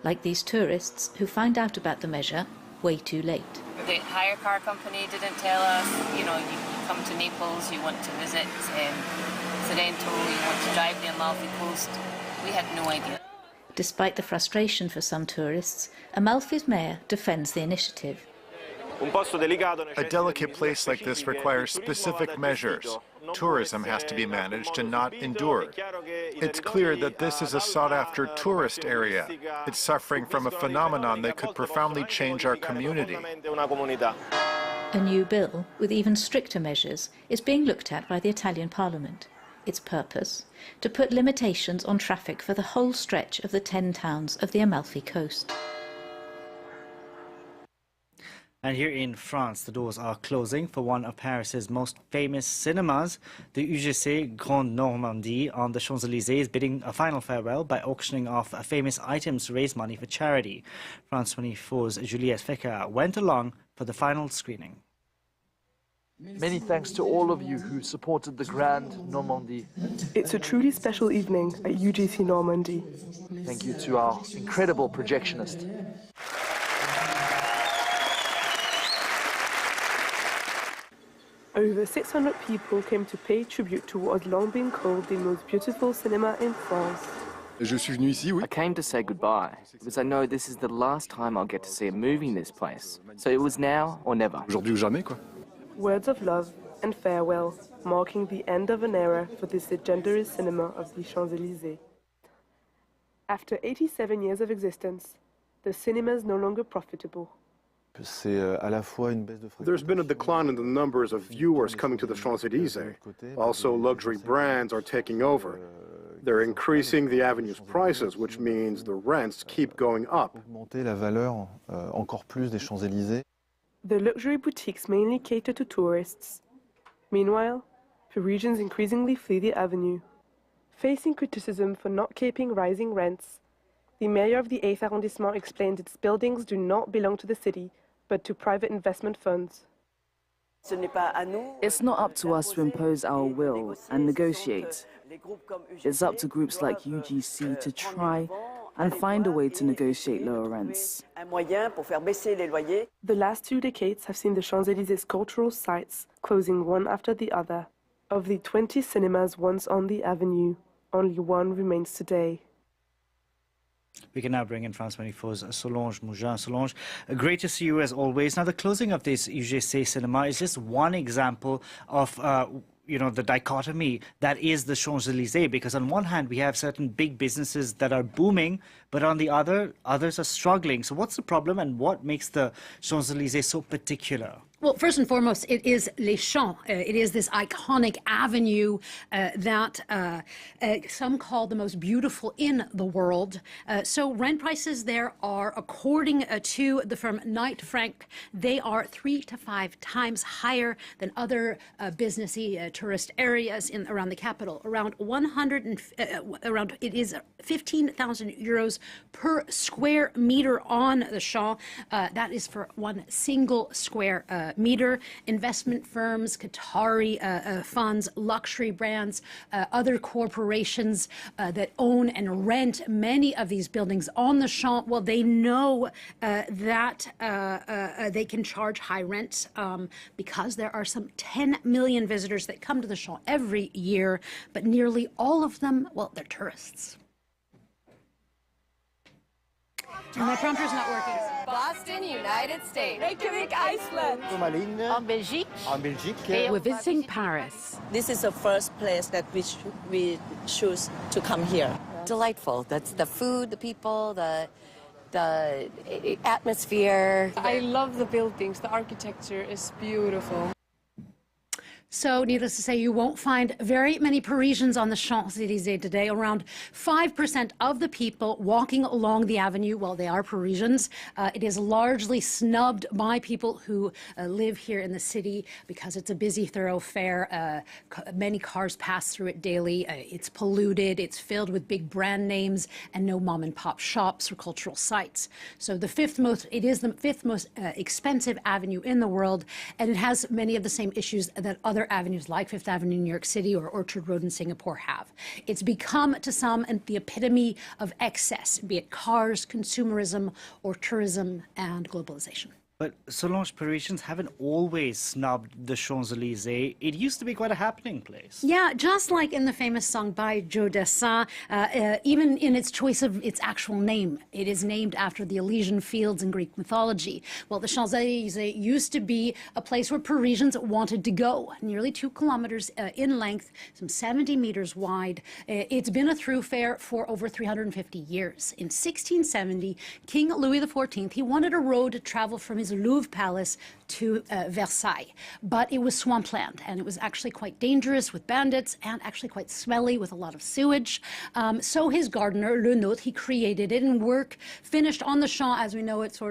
like these tourists who find out about the measure way too late. The hire car company didn't tell us, you come to Naples, you want to visit Sorrento, you want to drive the Amalfi Coast. We had no idea. Despite the frustration for some tourists, Amalfi's mayor defends the initiative. A delicate place like this requires specific measures. Tourism has to be managed and not endured. It's clear that this is a sought-after tourist area. It's suffering from a phenomenon that could profoundly change our community. A new bill with even stricter measures is being looked at by the Italian Parliament. Its purpose? To put limitations on traffic for the whole stretch of the 10 towns of the Amalfi Coast. And here in France, the doors are closing for one of Paris's most famous cinemas. The UGC Grande Normandie on the Champs-Élysées is bidding a final farewell by auctioning off famous items to raise money for charity. France 24's Juliette Feca went along for the final screening. Many thanks to all of you who supported the Grande Normandie. It's a truly special evening at UGC Normandy. Thank you to our incredible projectionist. Over 600 people came to pay tribute to what has long been called the most beautiful cinema in France. I came to say goodbye because I know this is the last time I'll get to see a movie in this place. So it was now or never. Words of love and farewell, marking the end of an era for this legendary cinema of the Champs-Élysées. After 87 years of existence, the cinema is no longer profitable. There's been a decline in the numbers of viewers coming to the Champs-Élysées. Also, luxury brands are taking over. They're increasing the avenue's prices, which means the rents keep going up. The luxury boutiques mainly cater to tourists. Meanwhile, Parisians increasingly flee the avenue. Facing criticism for not keeping rising rents, the mayor of the 8th arrondissement explained its buildings do not belong to the city, but to private investment funds. It's not up to us to impose our will and negotiate. It's up to groups like UGC to try and find a way to negotiate lower rents. The last 2 decades have seen the Champs-Élysées cultural sites closing one after the other. Of the 20 cinemas once on the avenue, only one remains today. We can now bring in France 24's Solange Mougin. Solange, great to see you as always. Now, the closing of this UGC cinema is just one example of the dichotomy that is the Champs-Élysées, because on one hand we have certain big businesses that are booming, but on the other, others are struggling. So what's the problem, and what makes the Champs-Élysées so particular? Well, first and foremost, it is Les Champs. It is this iconic avenue that some call the most beautiful in the world. So rent prices there are, according to the firm Knight Frank, they are 3 to 5 times higher than other businessy tourist areas around the capital. Around it is 15,000 euros per square meter on the Champs. That is for one single square meter. Investment firms, Qatari funds, luxury brands, other corporations that own and rent many of these buildings on the Champs, well, they know that they can charge high rents because there are some 10 million visitors that come to the Champs every year, but nearly all of them, well, they're tourists. My prompter's not working. Boston, United States. Reykjavik, Iceland. En Belgique. We're visiting Paris. This is the first place that we choose to come here. Delightful. That's the food, the people, the atmosphere. I love the buildings. The architecture is beautiful. So, needless to say, you won't find very many Parisians on the Champs-Élysées today. Around 5% of the people walking along the avenue, well, they are Parisians. It is largely snubbed by people who live here in the city because it's a busy thoroughfare. Many cars pass through it daily. It's polluted. It's filled with big brand names and no mom-and-pop shops or cultural sites. So it is the fifth most expensive avenue in the world, and it has many of the same issues that other avenues like Fifth Avenue in New York City or Orchard Road in Singapore have. It's become, to some, the epitome of excess, be it cars, consumerism, or tourism and globalization. But Solange, Parisians haven't always snubbed the Champs-Élysées. It used to be quite a happening place. Yeah, just like in the famous song by Joe Dassin, even in its choice of its actual name, it is named after the Elysian Fields in Greek mythology. Well, the Champs-Élysées used to be a place where Parisians wanted to go, nearly 2 kilometers in length, some 70 meters wide. It's been a thoroughfare for over 350 years. In 1670, King Louis XIV, he wanted a road to travel from his Louvre Palace to Versailles, but it was swampland, and it was actually quite dangerous with bandits and actually quite smelly with a lot of sewage. So his gardener, Le Nôtre, he created it, and work finished on the Champs as we know it, in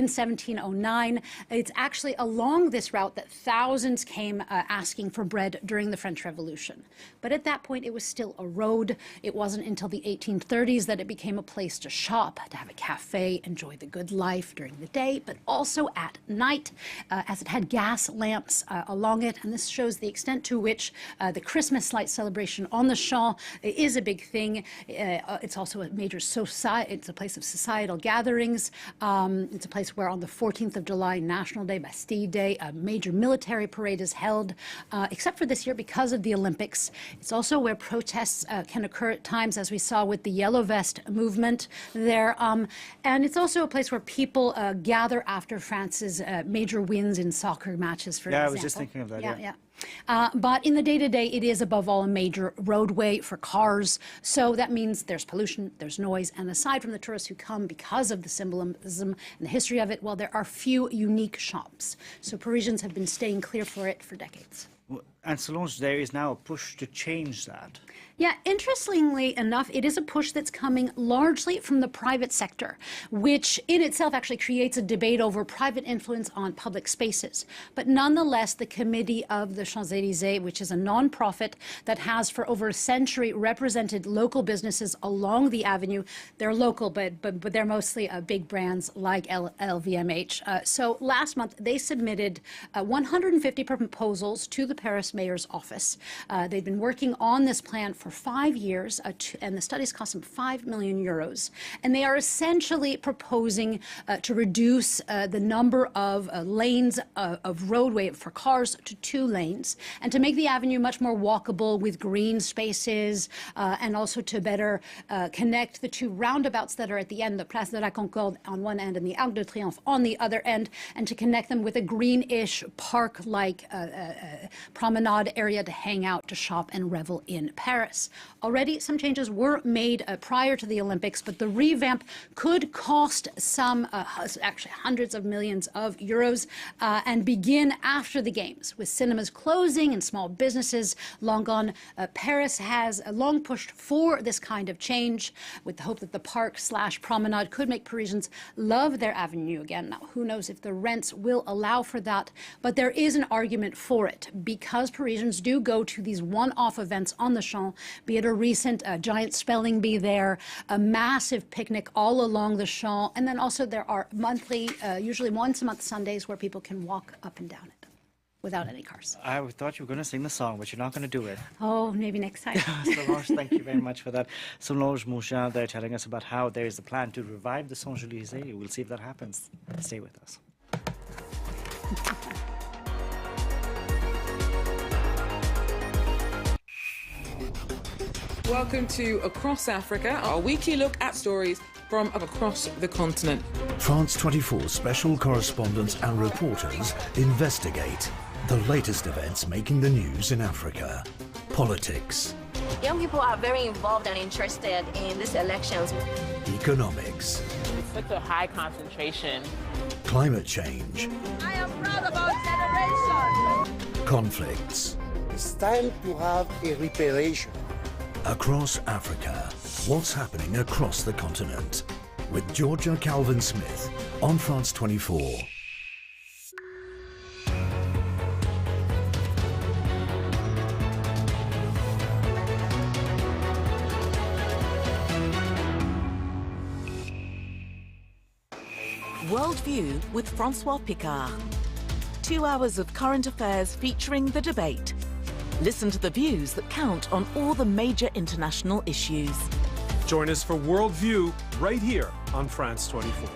1709. It's actually along this route that thousands came asking for bread during the French Revolution. But at that point, it was still a road. It wasn't until the 1830s that it became a place to shop, to have a cafe, enjoy the good life during the day, but also at night, as it had gas lamps along it. And this shows the extent to which the Christmas light celebration on the Champs is a big thing. It's also a major it's a place of societal gatherings. It's a place where on the 14th of July, National Day, Bastille Day, a major military parade is held, except for this year because of the Olympics. It's also where protests can occur at times, as we saw with the Yellow Vest movement there. And it's also a place where people gather after France's major wins in soccer matches, for example. I was just thinking of that, yeah. But in the day-to-day, it is above all a major roadway for cars. So that means there's pollution, there's noise, and aside from the tourists who come because of the symbolism and the history of it, well, there are few unique shops. So Parisians have been staying clear for it for decades. And Solange, there is now a push to change that. Yeah, interestingly enough, it is a push that's coming largely from the private sector, which in itself actually creates a debate over private influence on public spaces. But nonetheless, the Committee of the Champs-Élysées, which is a non-profit that has for over a century represented local businesses along the avenue, they're local, but they're mostly big brands like LVMH. So last month, they submitted 150 proposals to the Paris Paris mayor's office. They've been working on this plan for 5 years, and the studies cost them 5 million euros. And they are essentially proposing to reduce the number of lanes of roadway for cars to 2 lanes, and to make the avenue much more walkable with green spaces, and also to better connect the 2 roundabouts that are at the end, the Place de la Concorde on one end and the Arc de Triomphe on the other end, and to connect them with a greenish park-like promenade area to hang out, to shop and revel in Paris. Already some changes were made prior to the Olympics, but the revamp could cost some, actually hundreds of millions of euros, and begin after the Games, with cinemas closing and small businesses long gone. Paris has long pushed for this kind of change, with the hope that the park/promenade could make Parisians love their avenue again. Now, who knows if the rents will allow for that, but there is an argument for it, because Parisians do go to these one-off events on the Champs, be it a recent giant spelling bee there, a massive picnic all along the Champs, and then also there are monthly, usually once a month Sundays, where people can walk up and down it without any cars. I thought you were going to sing the song, but you're not going to do it. Oh, maybe next time. Solange, thank you very much for that. Solange Mouchin there telling us about how there is a plan to revive the Champs-Élysées. We'll see if that happens. Stay with us. Welcome to Across Africa, our weekly look at stories from across the continent. France 24 special correspondents and reporters investigate the latest events making the news in Africa. Politics. Young people are very involved and interested in these elections. Economics. Such a high concentration. Climate change. I am proud of our generation. Conflicts. It's time to have a reparation. Across Africa, what's happening across the continent? With Georgia Calvin-Smith on France 24. Worldview with Francois Picard. 2 hours of current affairs featuring the debate. Listen to the views that count on all the major international issues. Join us for Worldview right here on France 24.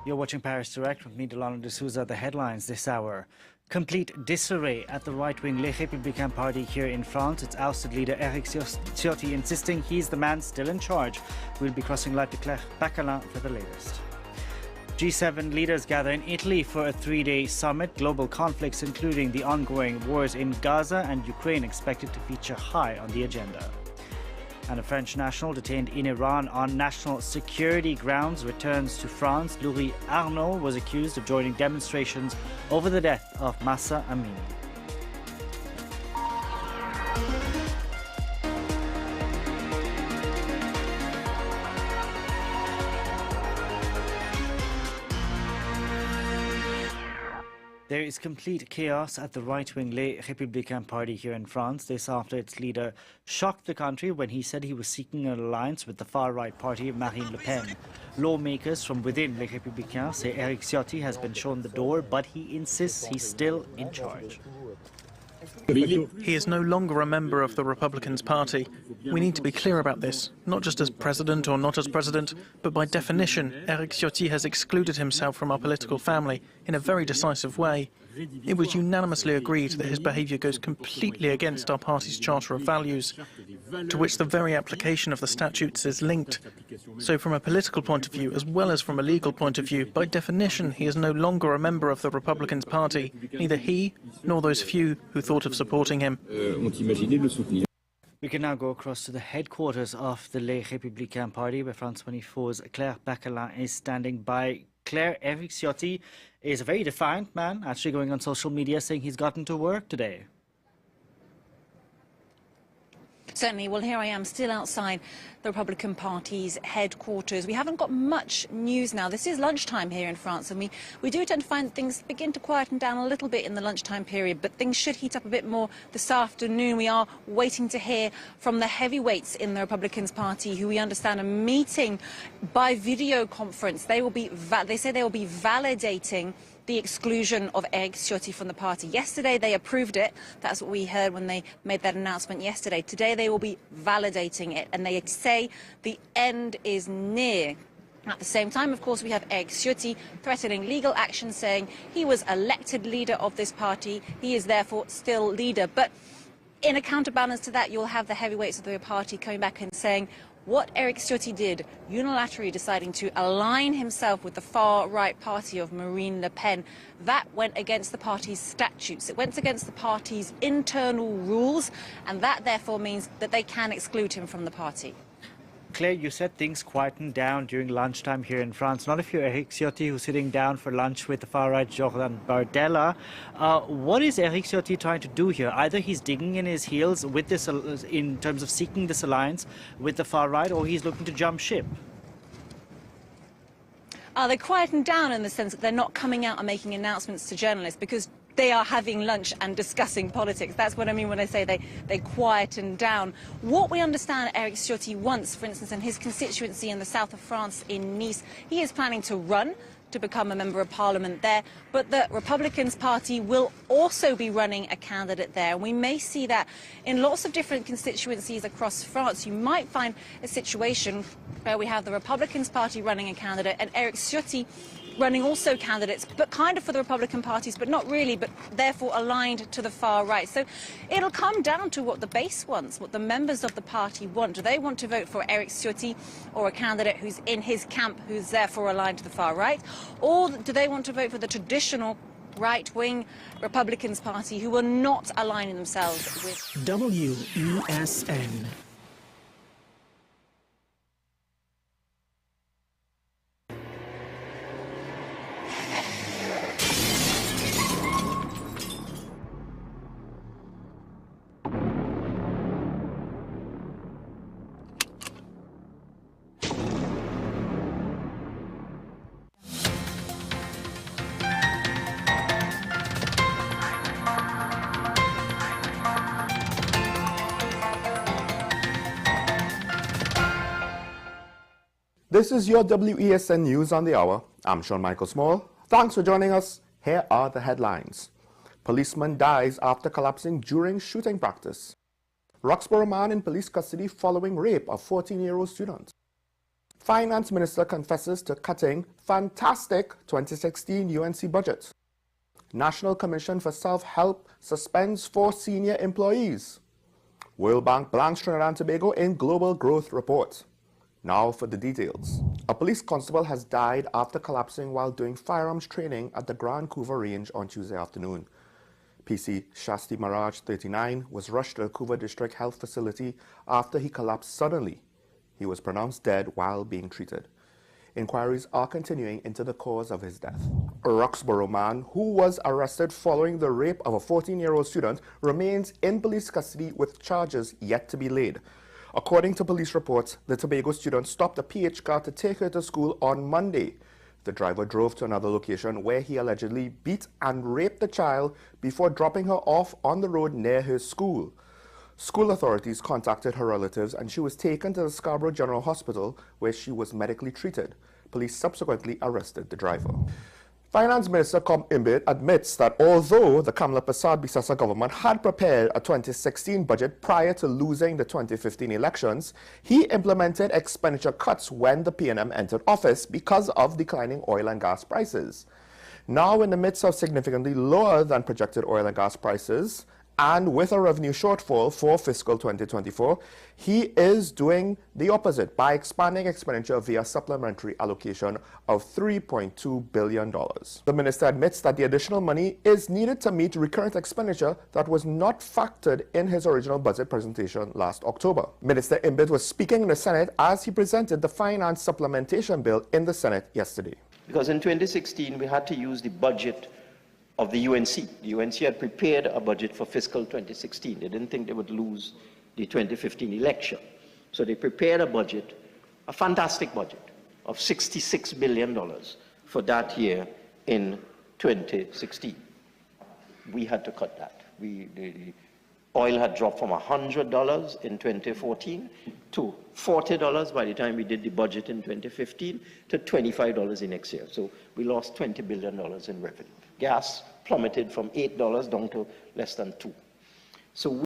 You're watching Paris Direct with me, Delano D'Souza. The headlines this hour. Complete disarray at the right-wing Les Républicains party here in France. Its ousted leader Eric Ciotti insisting he's the man still in charge. We'll be crossing La Bacalin for the latest. G7 leaders gather in Italy for a 3-day summit. Global conflicts, including the ongoing wars in Gaza and Ukraine, expected to feature high on the agenda. And a French national detained in Iran on national security grounds returns to France. Louis Arnault was accused of joining demonstrations over the death of Mahsa Amini. There is complete chaos at the right-wing Les Républicains party here in France. This after its leader shocked the country when he said he was seeking an alliance with the far-right party of Marine Le Pen. Lawmakers from within Les Républicains say Eric Ciotti has been shown the door, but he insists he's still in charge. He is no longer a member of the Republicans Party. We need to be clear about this, not just as president or not as president, but by definition, Eric Ciotti has excluded himself from our political family in a very decisive way. It was unanimously agreed that his behaviour goes completely against our party's Charter of Values, to which the very application of the statutes is linked. So from a political point of view, as well as from a legal point of view, by definition, he is no longer a member of the Republicans Party, neither he nor those few who thought of supporting him. We can now go across to the headquarters of the Les Républicains party, where France 24's Claire Bacalin is standing by. Claire, Eric Ciotti is a very defiant man, actually going on social media saying he's gotten to work today. Certainly. Well, here I am still outside the Republican Party's headquarters. We haven't got much news now. This is lunchtime here in France, and we do tend to find things begin to quieten down a little bit in the lunchtime period, but things should heat up a bit more this afternoon. We are waiting to hear from the heavyweights in the Republicans Party, who we understand are meeting by video conference. They say they will be validating the exclusion of Eric Ciotti from the party. Yesterday they approved it. That's what we heard when they made that announcement yesterday. Today they will be validating it, and they say the end is near. At the same time, of course, we have Eric Ciotti threatening legal action, saying he was elected leader of this party. He is therefore still leader. But in a counterbalance to that, you'll have the heavyweights of the party coming back and saying what Eric Ciotti did, unilaterally deciding to align himself with the far-right party of Marine Le Pen, that went against the party's statutes. It went against the party's internal rules, and that therefore means that they can exclude him from the party. Claire, you said things quietened down during lunchtime here in France. Not if you're Eric Ciotti, who's sitting down for lunch with the far-right Jordan Bardella. What is Eric Ciotti trying to do here? Either he's digging in his heels with this, in terms of seeking this alliance with the far-right, or he's looking to jump ship. They quietened down in the sense that they're not coming out and making announcements to journalists, because they are having lunch and discussing politics. That's what I mean when I say they quietened down. What we understand Eric Ciotti wants, for instance, in his constituency in the south of France, in Nice, he is planning to run to become a member of parliament there, but the Republicans Party will also be running a candidate there. And we may see that in lots of different constituencies across France. You might find a situation where we have the Republicans Party running a candidate and Eric Ciotti running also candidates, but kind of for the Republican parties, but not really, but therefore aligned to the far right. So it'll come down to what the base wants, what the members of the party want. Do they want to vote for Eric Ciotti or a candidate who's in his camp, who's therefore aligned to the far right? Or do they want to vote for the traditional right-wing Republicans Party, who are not aligning themselves with WESN? This is your WESN News on the Hour. I'm Sean Michael Small. Thanks for joining us. Here are the headlines. Policeman dies after collapsing during shooting practice. Roxborough man in police custody following rape of 14-year-old student. Finance Minister confesses to cutting fantastic 2016 UNC budget. National Commission for Self-Help suspends 4 senior employees. World Bank blanks Trinidad and Tobago in Global Growth Report. Now for the details. A police constable has died after collapsing while doing firearms training at the Grand Couva Range on Tuesday afternoon. PC Shasti Maraj, 39, was rushed to the Couva District Health Facility after he collapsed suddenly. He was pronounced dead while being treated. Inquiries are continuing into the cause of his death. A Roxborough man who was arrested following the rape of a 14-year-old student remains in police custody with charges yet to be laid. According to police reports, the Tobago student stopped a PH car to take her to school on Monday. The driver drove to another location where he allegedly beat and raped the child before dropping her off on the road near his school. School authorities contacted her relatives and she was taken to the Scarborough General Hospital where she was medically treated. Police subsequently arrested the driver. Finance Minister Com Imbit admits that although the Kamala Persad-Bissessar government had prepared a 2016 budget prior to losing the 2015 elections, he implemented expenditure cuts when the PNM entered office because of declining oil and gas prices. Now, in the midst of significantly lower than projected oil and gas prices, and with a revenue shortfall for fiscal 2024, he is doing the opposite by expanding expenditure via supplementary allocation of $3.2 billion. The minister admits that the additional money is needed to meet recurrent expenditure that was not factored in his original budget presentation last October. Minister Imbit was speaking in the Senate as he presented the finance supplementation bill in the Senate yesterday. Because in 2016, we had to use the budget of the UNC. The UNC had prepared a budget for fiscal 2016. They didn't think they would lose the 2015 election. So they prepared a budget, a fantastic budget, of $66 billion for that year in 2016. We had to cut that. The oil had dropped from $100 in 2014 to $40 by the time we did the budget in 2015 to $25 in next year. So we lost $20 billion in revenue. Gas plummeted from $8 down to less than $2. So